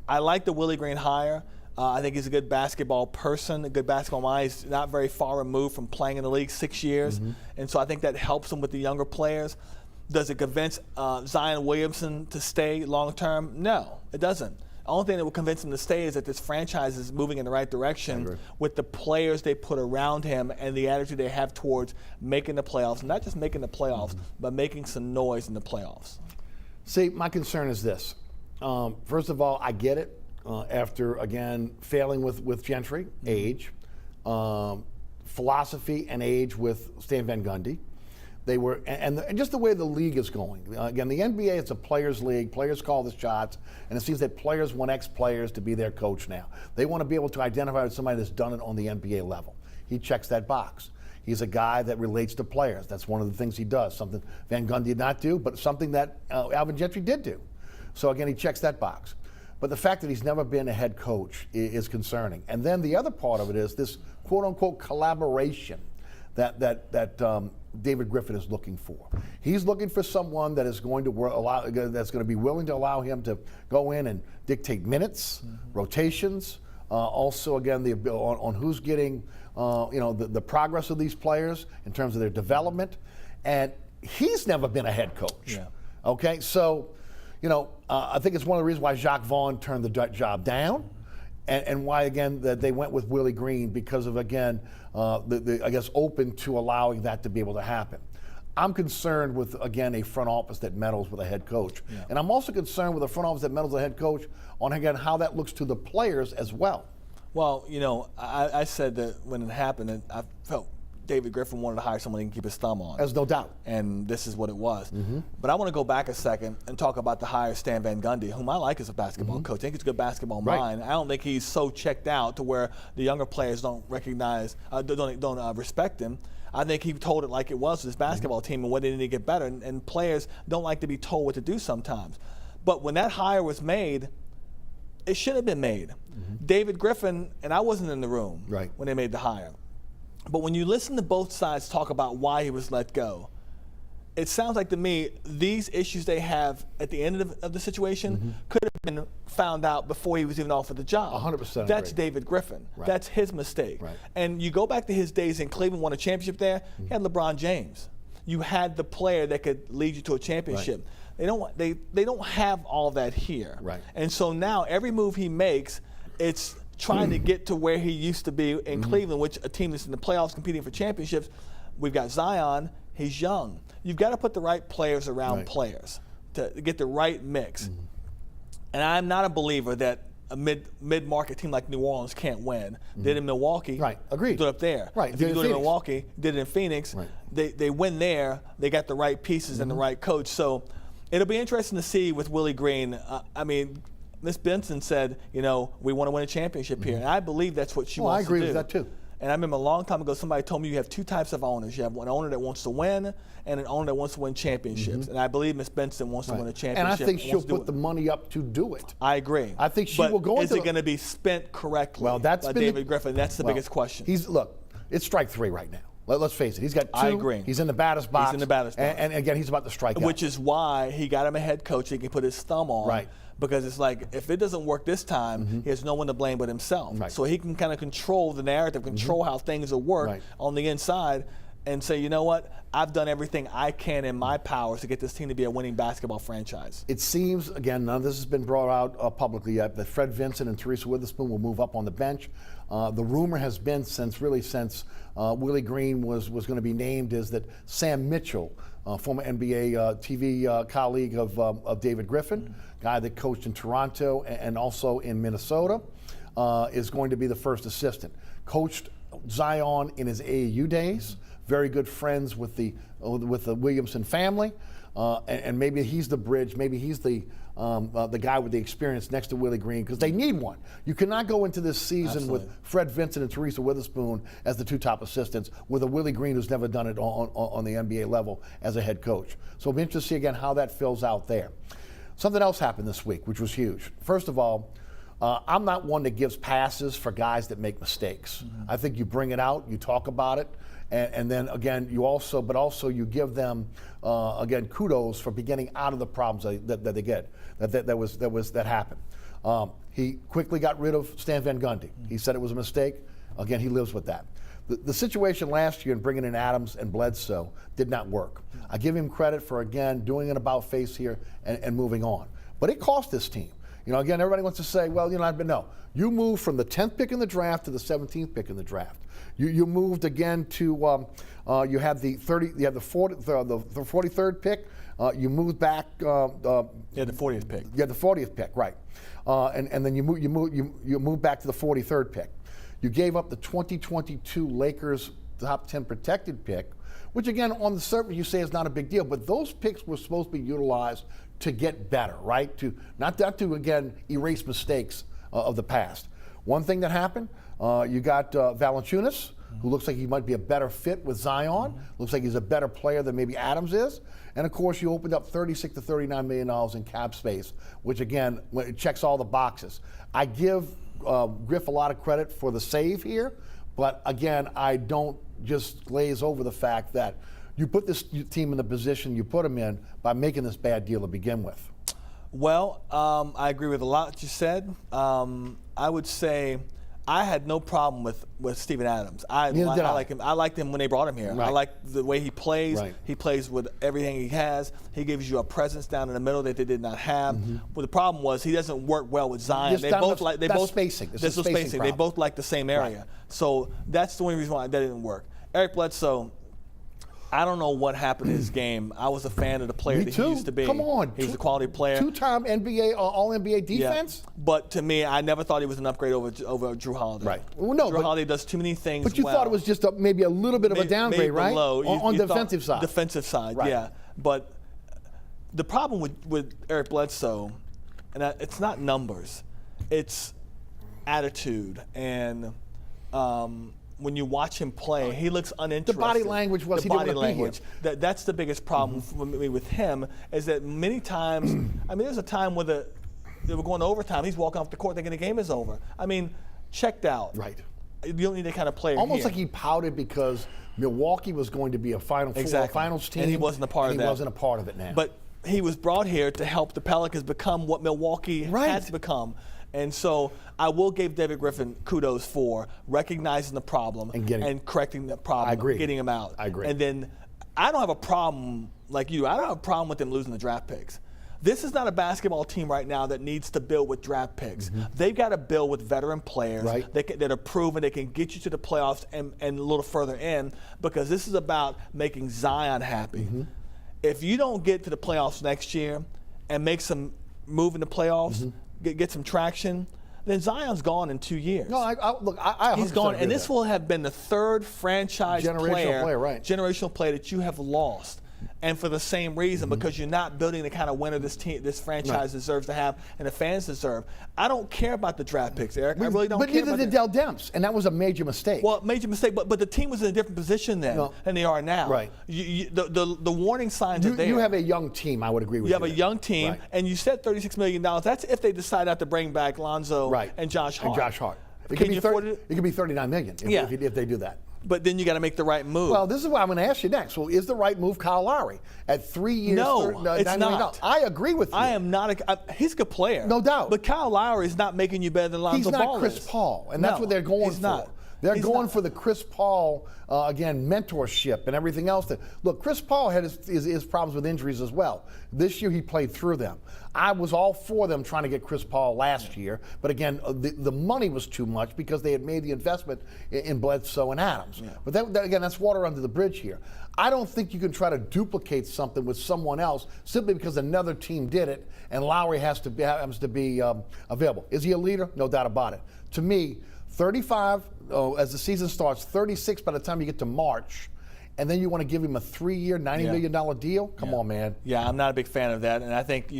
I like the Willie Green hire. I think he's a good basketball person, a good basketball mind. He's not very far removed from playing in the league 6 years. And so I think that helps him with the younger players. Does it convince Zion Williamson to stay long term? No, it doesn't. The only thing that will convince him to stay is that this franchise is moving in the right direction with the players they put around him and the attitude they have towards making the playoffs. Not just making the playoffs, but making some noise in the playoffs. See, my concern is this. First of all, I get it. After, again, failing with Gentry, age, philosophy and age with Stan Van Gundy. They were, and just the way the league is going. Again, the NBA is a players' league. Players call the shots, and it seems that players want ex-players to be their coach now. They want to be able to identify somebody that's done it on the NBA level. He checks that box. He's a guy that relates to players. That's one of the things he does, something Van Gundy did not do, but something that Alvin Gentry did do. So again, he checks that box. But the fact that he's never been a head coach is concerning. And then the other part of it is this quote-unquote collaboration that David Griffin is looking for. He's looking for someone that is going to that's going to be willing to allow him to go in and dictate minutes, rotations. Also, again, on who's getting the progress of these players in terms of their development. And he's never been a head coach. Yeah. Okay, so. I think it's one of the reasons why Jacques Vaughn turned the job down, and why, again, that they went with Willie Green because of, again, I guess, open to allowing that to be able to happen. I'm concerned with, again, a front office that meddles with a head coach. Yeah. And I'm also concerned with a front office that meddles with a head coach on, again, how that looks to the players as well. Well, I said that when it happened, and I felt David Griffin wanted to hire someone he can keep his thumb on. There's no doubt. And this is what it was. But I want to go back a second and talk about the hire of Stan Van Gundy, whom I like as a basketball coach. I think he's a good basketball mind. I don't think he's so checked out to where the younger players don't recognize, don't respect him. I think he told it like it was with his basketball team and what they need to get better. And players don't like to be told what to do sometimes. But when that hire was made, it should have been made. David Griffin, and I wasn't in the room when they made the hire. But when you listen to both sides talk about why he was let go, it sounds like to me these issues they have at the end of the situation could have been found out before he was even offered the job. 100%. That's David Griffin. That's his mistake. And you go back to his days in Cleveland, won a championship there, he had LeBron James. You had the player that could lead you to a championship. They don't have all that here. And so now every move he makes, it's trying to get to where he used to be in Cleveland, which a team that's in the playoffs competing for championships. We've got Zion. He's young. You've got to put the right players around players to get the right mix. And I'm not a believer that a mid-market team like New Orleans can't win. Did in Milwaukee. Agreed. Do it up there. If you do it in Milwaukee, did it in Phoenix. They win there. They got the right pieces and the right coach. So it'll be interesting to see with Willie Green. Miss Benson said, we want to win a championship here. And I believe that's what she wants to do. I agree with that too. And I remember a long time ago, somebody told me you have two types of owners. You have one owner that wants to win and an owner that wants to win championships. And I believe Miss Benson wants to win a championship. And I think she'll put the money up to do it. I agree. I think she will go into is it going to be spent correctly by David Griffin? That's the biggest question. Look, it's strike three right now. Let's face it. He's got two. I agree. He's in the batter's box. He's in the batter's box. And again, he's about to strike out. Which is why he got him a head coach he can put his thumb on. Because it's like, if it doesn't work this time, he has no one to blame but himself. So he can kind of control the narrative, control how things will work on the inside, and say, you know what, I've done everything I can in my powers to get this team to be a winning basketball franchise. It seems, again, none of this has been brought out publicly yet, that Fred Vincent and Teresa Witherspoon will move up on the bench. The rumor has been since Willie Green was going to be named is that Sam Mitchell, former NBA TV colleague of David Griffin, guy that coached in Toronto and also in Minnesota, is going to be the first assistant. Coached Zion in his AAU days, very good friends with the Williamson family. and maybe he's the bridge, maybe he's the guy with the experience next to Willie Green, because they need one. You cannot go into this season with Fred Vincent and Teresa Witherspoon as the two top assistants, with a Willie Green who's never done it on the NBA level as a head coach. So I'm interested to see again how that fills out there. Something else happened this week, which was huge. First of all, I'm not one that gives passes for guys that make mistakes. I think you bring it out, you talk about it, and then again, you give them again kudos for getting out of the problems that they get that happened. He quickly got rid of Stan Van Gundy. He said it was a mistake. Again, he lives with that. The situation last year in bringing in Adams and Bledsoe did not work. I give him credit for again doing an about face here and moving on, but it cost this team. Again, everybody wants to say, well, but no. You moved from the 10th pick in the draft to the 17th pick in the draft. You moved again to you had the 43rd pick. You moved back. You had the 40th pick. You had the 40th pick, right? And then you moved back to the 43rd pick. You gave up the 2022 Lakers top 10 protected pick, which again on the surface you say is not a big deal, but those picks were supposed to be utilized to get better, right? To not to again erase mistakes of the past. One thing that happened, you got Valanciunas, who looks like he might be a better fit with Zion. Looks like he's a better player than maybe Adams is. And of course, you opened up $36 to $39 million in cap space, which again, it checks all the boxes. I give Griff a lot of credit for the save here, but again, I don't just glaze over the fact that you put this team in the position you put them in by making this bad deal to begin with. Well, I agree with a lot that you said. I would say I had no problem with Steven Adams. I like him. I liked him when they brought him here. Right. I like the way he plays. Right. He plays with everything he has. He gives you a presence down in the middle that they did not have. But the problem was he doesn't work well with Zion. They both spacing. There's no spacing. They both like the same area. Right. So that's the only reason why that didn't work. Eric Bledsoe, I don't know what happened in his game. I was a fan of the player that he used to be. Come on. He was a quality player. Two-time NBA, All-NBA defense? Yeah. But to me, I never thought he was an upgrade over Drew Holiday. Right. Well, no, Drew Holiday does too many things But you thought it was just maybe a little bit of a downgrade, right? On the defensive side. Defensive side, right. Yeah. But the problem with Eric Bledsoe, and it's not numbers, it's attitude and when you watch him play, he looks uninterested. The body language was he didn't want to be here. That's the biggest problem for me with him, is that many times, there's a time where they were going to overtime, he's walking off the court thinking the game is over. Checked out. Right. You don't need that kind of player Almost here. like he pouted because Milwaukee was going to be a finals team. And he wasn't a part of that. He wasn't a part of it now. But he was brought here to help the Pelicans become what Milwaukee has become. And so I will give David Griffin kudos for recognizing the problem and correcting the problem, I agree. Getting him out. I agree. And then I don't have a problem like you. I don't have a problem with them losing the draft picks. This is not a basketball team right now that needs to build with draft picks. They've got to build with veteran players that are proven they can get you to the playoffs and a little further in, because this is about making Zion happy. If you don't get to the playoffs next year and make some move in the playoffs, get some traction, then Zion's gone in 2 years. No, he's gone, and this will have been the third franchise generational player that you have lost. And for the same reason, because you're not building the kind of winner this franchise deserves to have and the fans deserve. I don't care about the draft picks, Eric. I really don't care. But neither did Dell Demps, and that was a major mistake. Well, major mistake, but the team was in a different position then than they are now. Right. The warning signs are there. You have a young team, I would agree with you. You have a young team, and you said $36 million. That's if they decide not to bring back Lonzo and Josh Hart. It could be $39 million if they do that. But then you got to make the right move. Well, this is what I'm going to ask you next. Well, is the right move Kyle Lowry at 3 years? No, it's not. I agree with you. I am not. He's a good player, no doubt. But Kyle Lowry is not making you better than Lonzo Ball. He's not Chris Paul, and that's what they're going for. Not. They're going for the Chris Paul, again, mentorship and everything else. Look, Chris Paul had his problems with injuries as well. This year he played through them. I was all for them trying to get Chris Paul last year, but again, the money was too much because they had made the investment in Bledsoe and Adams. Yeah. But again, that's water under the bridge here. I don't think you can try to duplicate something with someone else simply because another team did it and Lowry happens to be available. Is he a leader? No doubt about it. To me, 35 as the season starts, 36 by the time you get to March, and then you want to give him a 3-year, $90 million deal? Come on, man. Yeah, I'm not a big fan of that, and I think,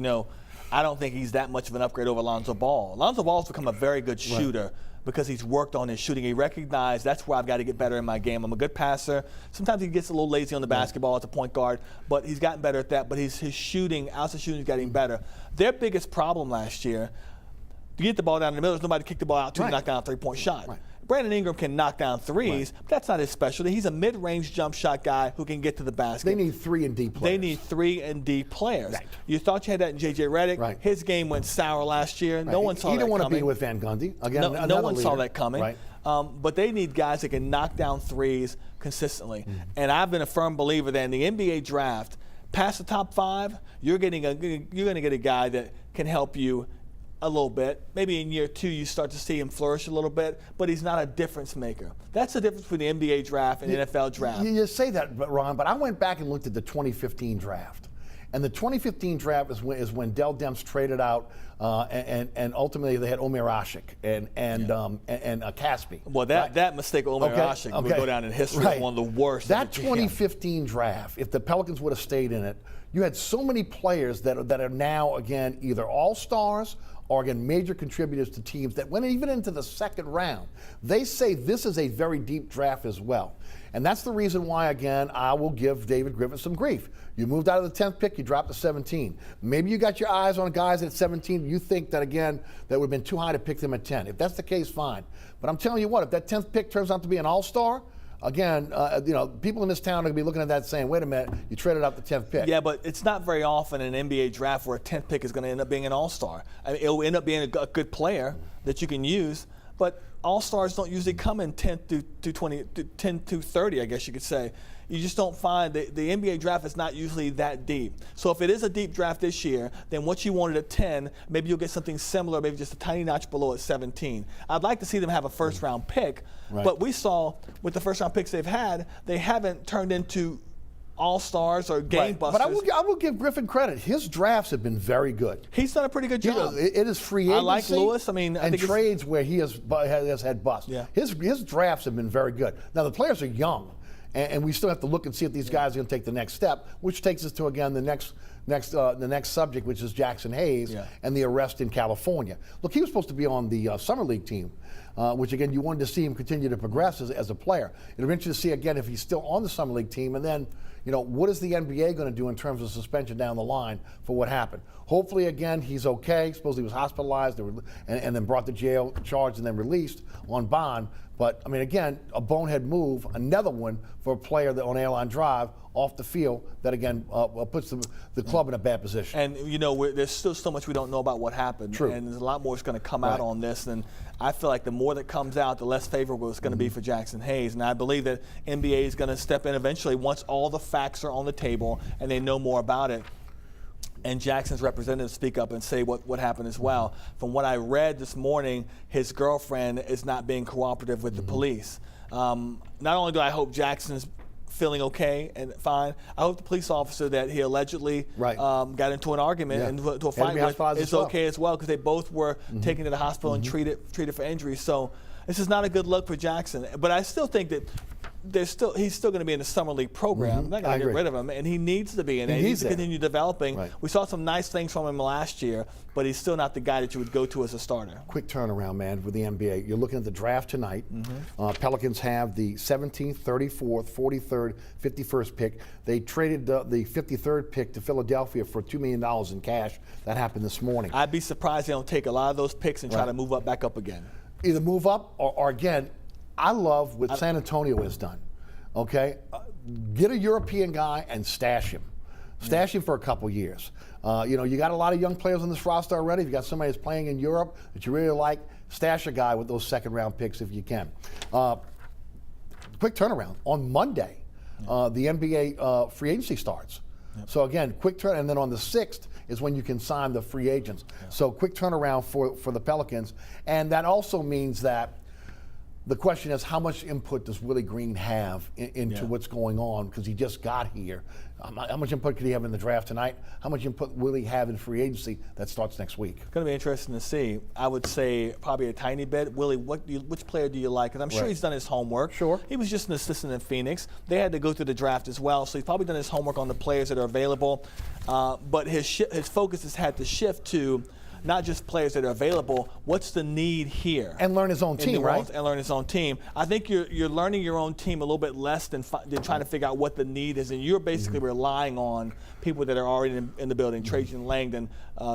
I don't think he's that much of an upgrade over Lonzo Ball. Lonzo Ball's become a very good shooter because he's worked on his shooting. He recognized that's where I've got to get better in my game. I'm a good passer. Sometimes he gets a little lazy on the basketball as a point guard, but he's gotten better at that. But his shooting, outside shooting, is getting better. Their biggest problem last year, you get the ball down in the middle, there's nobody to kick the ball out to knock down a three-point shot. Brandon Ingram can knock down threes, but that's not his specialty. He's a mid-range jump shot guy who can get to the basket. They need 3 and D players. They need 3 and D players. You thought you had that in J.J. Redick. His game went sour last year. No one saw that coming. He didn't want to be with Van Gundy. Again, no one saw that coming. But they need guys that can knock down threes consistently. And I've been a firm believer that in the NBA draft, past the top 5, you're going to get a guy that can help you a little bit. Maybe in year 2 you start to see him flourish a little bit, but he's not a difference maker. That's the difference between the NBA draft and the NFL draft. You say that, Ron, but I went back and looked at the 2015 draft. And the 2015 draft is when Dell Demps traded out, and ultimately they had Omer Asik and Caspi. Well, that mistake of Omer Asik would go down in history as one of the worst. That 2015 draft, if the Pelicans would have stayed in it, you had so many players that are now, again, either all-stars or, again, major contributors to teams that went even into the second round. They say this is a very deep draft as well. And that's the reason why, again, I will give David Griffin some grief. You moved out of the 10th pick, you dropped to 17. Maybe you got your eyes on guys at 17. You think that, again, that would have been too high to pick them at 10. If that's the case, fine. But I'm telling you what, if that 10th pick turns out to be an all-star, again, people in this town are going to be looking at that saying, wait a minute, you traded out the 10th pick. Yeah, but it's not very often in an NBA draft where a 10th pick is going to end up being an all-star. I mean, it'll end up being a good player that you can use, but all-stars don't usually come in 10 to 20, 10 to 30, I guess you could say. You just don't find the NBA draft is not usually that deep. So if it is a deep draft this year, then what you wanted at 10, maybe you'll get something similar, maybe just a tiny notch below at 17. I'd like to see them have a first-round pick, but we saw with the first-round picks they've had, they haven't turned into all-stars or game busters. But I will give Griffin credit. His drafts have been very good. He's done a pretty good job. It is free agency. I like Lewis. I mean, and trades where he has had busts. Yeah. His drafts have been very good. Now the players are young, and we still have to look and see if these guys are going to take the next step, which takes us to, again, the next subject, which is Jackson Hayes and the arrest in California. Look, he was supposed to be on the Summer League team, which, again, you wanted to see him continue to progress as a player. It'll be interesting to see, again, if he's still on the Summer League team, and then, what is the NBA going to do in terms of suspension down the line for what happened? Hopefully, again, he's okay. Supposedly he was hospitalized and then brought to jail, charged, and then released on bond. But, I mean, again, a bonehead move, another one for a player that on airline drive off the field that, again, puts the club in a bad position. And, there's still so much we don't know about what happened. True. And there's a lot more that's going to come out on this. And I feel like the more that comes out, the less favorable it's going to be for Jackson Hayes. And I believe that NBA is going to step in eventually once all the facts are on the table and they know more about it. And Jackson's representatives speak up and say what happened as well. From what I read this morning, his girlfriend is not being cooperative with the police. Not only do I hope Jackson's feeling okay and fine, I hope the police officer that he allegedly got into an argument and to a fight with is okay as well, because they both were taken to the hospital and treated for injuries. So this is not a good look for Jackson. But I still think that he's still going to be in the Summer League program. I'm not going to get rid of him, and he needs to be in it. He needs to continue developing. We saw some nice things from him last year, but he's still not the guy that you would go to as a starter. Quick turnaround, man, with the NBA. You're looking at the draft tonight. Pelicans have the 17th, 34th, 43rd, 51st pick. They traded the 53rd pick to Philadelphia for $2 million in cash. That happened this morning. I'd be surprised they don't take a lot of those picks and try to move back up again. Either move up or again, I love what San Antonio has done. Okay, get a European guy and stash him. Stash him for a couple years. You got a lot of young players on this roster already. If you got somebody that's playing in Europe that you really like, stash a guy with those second-round picks if you can. Quick turnaround. On Monday, the NBA free agency starts. So again, quick turn, and then on the 6th is when you can sign the free agents. So quick turnaround for the Pelicans, and that also means that The question is, how much input does Willie Green have into what's going on? Because he just got here. How much input could he have in the draft tonight? How much input will he have in free agency that starts next week? It's going to be interesting to see. I would say probably a tiny bit. Willie, which player do you like? Because I'm sure he's done his homework. Sure. He was just an assistant in Phoenix. They had to go through the draft as well, so he's probably done his homework on the players that are available. But his focus has had to shift to not just players that are available, what's the need here? And learn his own team, right? And learn his own team. I think you're learning your own team a little bit less than trying to figure out what the need is, and you're basically relying on people that are already in the building, Trajan Langdon,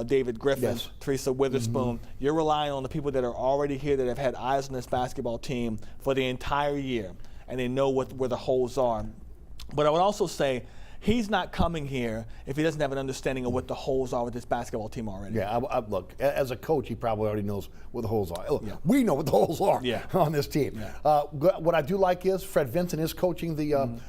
David Griffin, Teresa Witherspoon. You're relying on the people that are already here that have had eyes on this basketball team for the entire year, and they know where the holes are. But I would also say, he's not coming here if he doesn't have an understanding of what the holes are with this basketball team already. Yeah, look, as a coach, he probably already knows what the holes are. We know what the holes are on this team. Yeah. What I do like is Fred Vincent is coaching the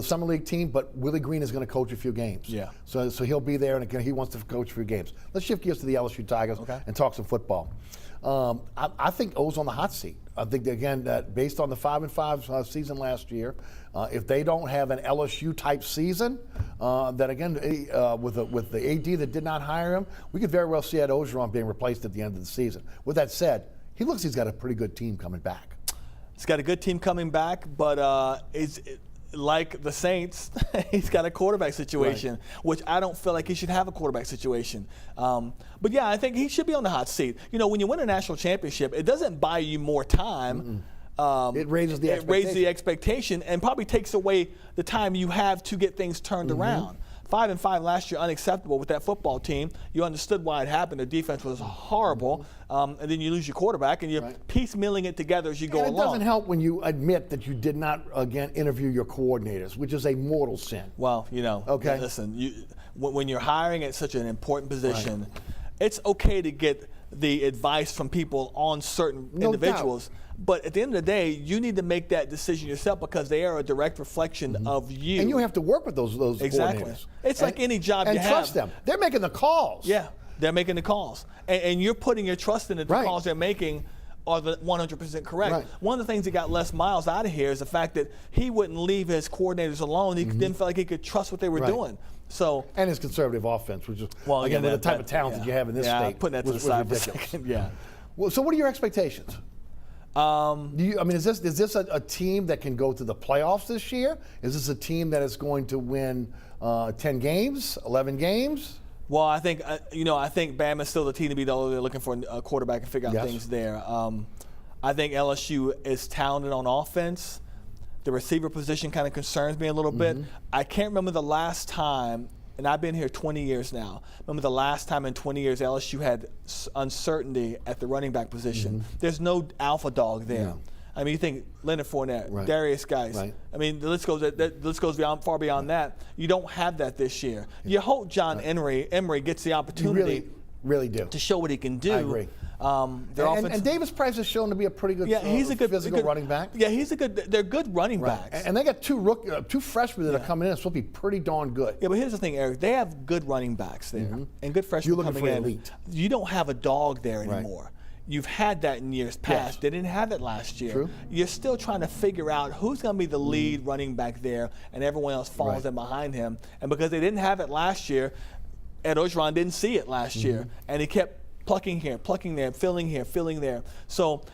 Summer League team, but Willie Green is going to coach a few games. Yeah. So he'll be there, and he wants to coach a few games. Let's shift gears to the LSU Tigers and talk some football. I think O's on the hot seat. I think, again, that based on the 5-5 season last year, if they don't have an LSU-type season, that, again, with the AD that did not hire him, we could very well see Ed Ogeron being replaced at the end of the season. With that said, he's got a pretty good team coming back. He's got a good team coming back, but like the Saints, he's got a quarterback situation, which I don't feel like he should have a quarterback situation. But yeah, I think he should be on the hot seat. You know, when you win a national championship, it doesn't buy you more time. It raises the expectation and probably takes away the time you have to get things turned around. 5-5 last year, unacceptable with that football team. You understood why it happened. The defense was horrible, and then you lose your quarterback, and you're piecemealing it together as you go along. It doesn't help when you admit that you did not, again, interview your coordinators, which is a mortal sin. Well, listen, when you're hiring at such an important position, it's okay to get the advice from people on certain individuals. Doubt. But at the end of the day, you need to make that decision yourself because they are a direct reflection of you. And you have to work with those coordinators. It's like any job you have. And trust them. They're making the calls. Yeah, they're making the calls. And you're putting your trust in that the calls they're making are the 100% correct. Right. One of the things that got Les Miles out of here is the fact that he wouldn't leave his coordinators alone. He didn't feel like he could trust what they were doing. So, and his conservative offense, which is, again, with the type of talent that you have in this state, putting that to the side for a second. Well, so what are your expectations? Is this a team that can go to the playoffs this year? Is this a team that is going to win 10 games, 11 games? Well, I think Bama's still the team to beat, although they're looking for a quarterback and figure out things there. I think LSU is talented on offense. The receiver position kind of concerns me a little bit. I can't remember the last time, and I've been here 20 years now. Remember the last time in 20 years LSU had uncertainty at the running back position. There's no alpha dog there. Yeah. I mean, you think Leonard Fournette, Darius Geis. I mean, the list goes far beyond that. You don't have that this year. You hope John Emery gets the opportunity really do to show what he can do. I agree. And Davis Price has shown to be a pretty good he's a good physical running back. Yeah, they're good running backs. And they got two freshmen that are coming in. It's supposed to be pretty darn good. Yeah, but here's the thing, Eric. They have good running backs there and good freshmen coming in. Elite. You don't have a dog there anymore. You've had that in years past. They didn't have it last year. True. You're still trying to figure out who's going to be the lead running back there, and everyone else follows in behind him. And because they didn't have it last year, Ed Ogeron didn't see it last year, and he kept plucking here, plucking there, filling here, filling there. So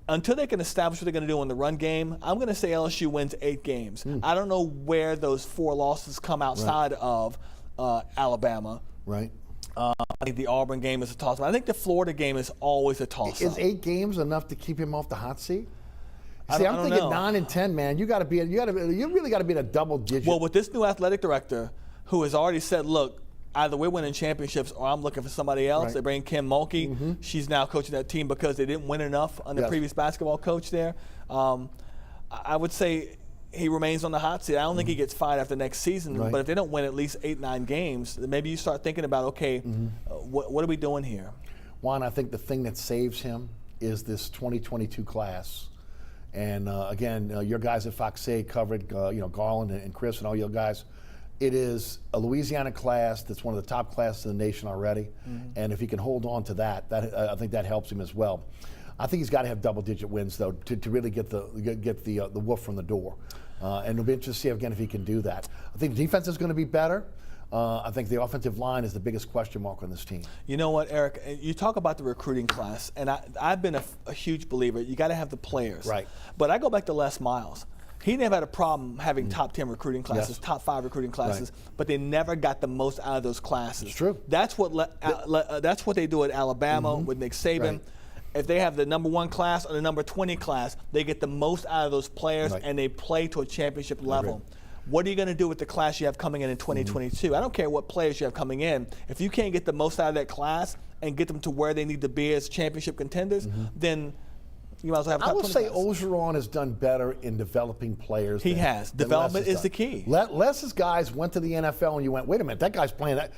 until they can establish what they're going to do in the run game, I'm going to say LSU wins 8 games. I don't know where those 4 losses come outside of Alabama. Right. I think the Auburn game is a toss-up. I think the Florida game is always a toss-up. Is 8 games enough to keep him off the hot seat? See, I'm thinking 9 and 10, man. You really got to be in a double digit. Well, with this new athletic director, who has already said, look, either we're winning championships or I'm looking for somebody else. They bring Kim Mulkey. She's now coaching that team because they didn't win enough under the previous basketball coach there. I would say he remains on the hot seat. I don't think he gets fired after next season, but if they don't win at least 8-9 games, then maybe you start thinking about, okay, what are we doing here? Juan, I think the thing that saves him is this 2022 class. And again, your guys at Fox 8 covered, Garland and Chris and all your guys. It is a Louisiana class that's one of the top classes in the nation already. And if he can hold on to that, I think that helps him as well. I think he's got to have double-digit wins though to really get the wolf from the door. And it'll be interesting to see again if he can do that. I think the defense is going to be better. I think the offensive line is the biggest question mark on this team. You know what, Eric? You talk about the recruiting class, and I've been a huge believer. You got to have the players. Right. But I go back to Les Miles. He never had a problem having top 10 recruiting classes, Yes. top 5 recruiting classes, but they never got the most out of those classes. It's true. That's what that's what they do at Alabama with Nick Saban. Right. If they have the number 1 class or the number 20 class, they get the most out of those players, Right. and they play to a championship level. What are you going to do with the class you have coming in 2022? I don't care what players you have coming in. If you can't get the most out of that class and get them to where they need to be as championship contenders, then you might as well have a top I will 20 say class. Orgeron has done better in developing players. He has. Development is the key. Les's guys went to the NFL and you went, wait a minute, that guy's playing that.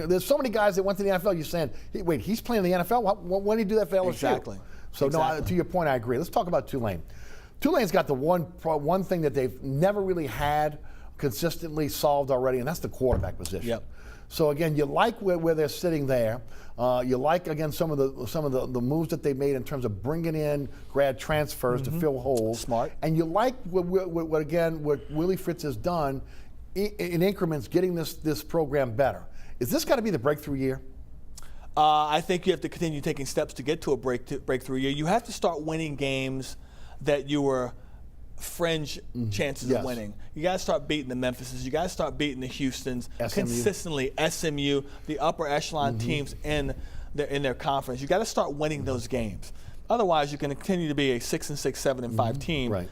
There's so many guys that went to the NFL, you're saying, hey, wait, he's playing in the NFL? When did he do that for LSU? Exactly. So Exactly. no, to your point, I agree. Let's talk about Tulane. Tulane's got the one thing that they've never really had consistently solved already, and that's the quarterback position. Yep. So again, you like where they're sitting there. You like again some of the moves that they made in terms of bringing in grad transfers to fill holes. Smart. And you like what Willie Fritz has done in increments, getting this program better. Is this got to be the breakthrough year? I think you have to continue taking steps to get to a breakthrough year. You have to start winning games that you were fringe chances Yes. of winning. You got to start beating the Memphises. You got to start beating the Houstons SMU. consistently. SMU, the upper echelon teams in their conference. You got to start winning those games. Otherwise, you're going to continue to be a 6-6, 7-5 team. Right.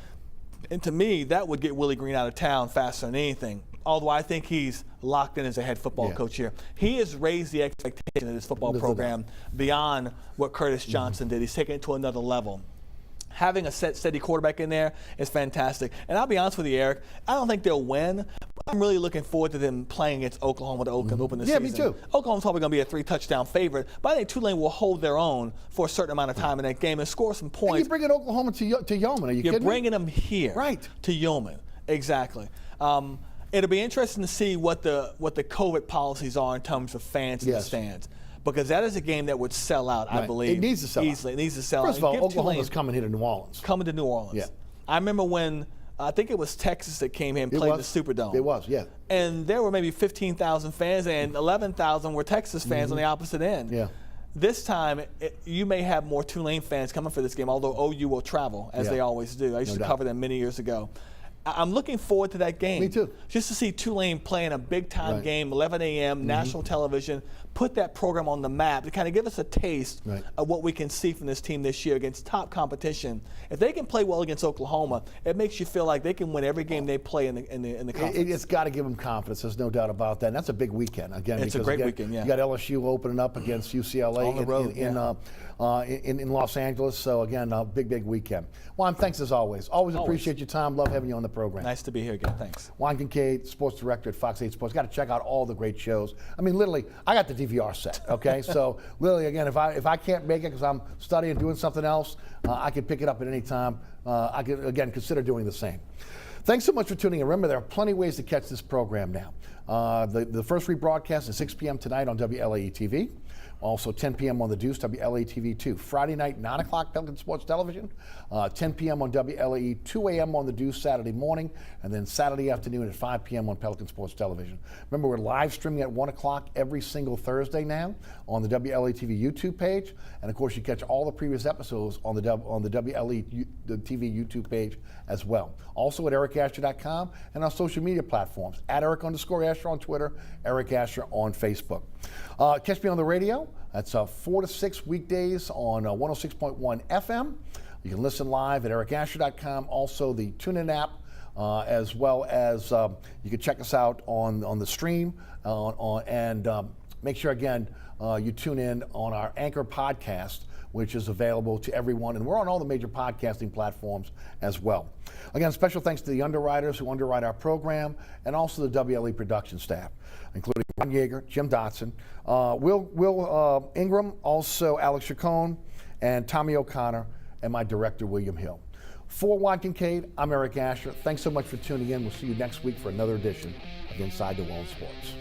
And to me, that would get Willie Green out of town faster than anything. Although I think he's locked in as a head football coach here. He has raised the expectation of this football program beyond what Curtis Johnson did. He's taken it to another level. Having a steady quarterback in there is fantastic. And I'll be honest with you, Eric, I don't think they'll win, but I'm really looking forward to them playing against Oklahoma to open the season. Yeah, me too. Oklahoma's probably going to be a 3-touchdown favorite, but I think Tulane will hold their own for a certain amount of time in that game and score some And points. you're bringing Oklahoma to Yeoman. Are you You're kidding me? bringing them here, Right. to Yeoman. Exactly. It'll be interesting to see what the COVID policies are in terms of fans in the Yes. stands, because that is a game that would sell out, I Right. believe. It needs to sell out. easily. It needs to sell First out. of all, Give Oklahoma's Tulane- coming here to New Orleans. coming to New Orleans. Yeah. I remember when I think it was Texas that came here and played the Superdome. It was, yeah. And there were maybe 15,000 fans, and 11,000 were Texas fans on the opposite end. Yeah. This time, you may have more Tulane fans coming for this game, although OU will travel, as Yeah. they always do. I used No to doubt. cover them many years ago. I'm looking forward to that game. Me too. Just to see Tulane playing a big-time Right. game, 11 a.m., national television, put that program on the map to kind of give us a taste Right. of what we can see from this team this year against top competition. If they can play well against Oklahoma, it makes you feel like they can win every game they play in the conference. It's got to give them confidence. There's no doubt about that. And that's a big weekend again. It's a because, great again, weekend, yeah. You got LSU opening up against UCLA On the road, in Los Angeles. So again, a big weekend. Juan, thanks as always. Always appreciate your time. Love having you on the program. Nice to be here again. Thanks. Juan Kincaid, sports director at Fox 8 Sports. Got to check out all the great shows. I mean, literally, I got the DVR set. Okay, so literally, again, if I can't make it because I'm studying, doing something else, I can pick it up at any time. I could again consider doing the same. Thanks so much for tuning in. Remember, there are plenty of ways to catch this program now. The first rebroadcast is 6 p.m. tonight on WLAE-TV. Also 10 p.m. on the Deuce, WLAE-TV 2. Friday night, 9 o'clock, Pelican Sports Television. 10 p.m. on WLAE, 2 a.m. on the Deuce Saturday morning, and then Saturday afternoon at 5 p.m. on Pelican Sports Television. Remember, we're live streaming at 1 o'clock every single Thursday now on the WLAE-TV YouTube page. And, of course, you catch all the previous episodes on the WLAE-TV YouTube page as well. Also at ericasher.com and on social media platforms, at Eric_Asher on Twitter, Eric Asher on Facebook. Catch me on the radio. That's 4 to 6 weekdays on 106.1 FM. You can listen live at ericasher.com. Also the TuneIn app, as well as you can check us out on the stream. And make sure, again, you tune in on our Anchor podcast, which is available to everyone. And we're on all the major podcasting platforms as well. Again, special thanks to the underwriters who underwrite our program and also the WLE production staff, including Ron Yeager, Jim Dotson, Will Ingram, also Alex Chacon, and Tommy O'Connor, and my director, William Hill. For Juan Kincaid, I'm Eric Asher. Thanks so much for tuning in. We'll see you next week for another edition of Inside New Orleans Sports.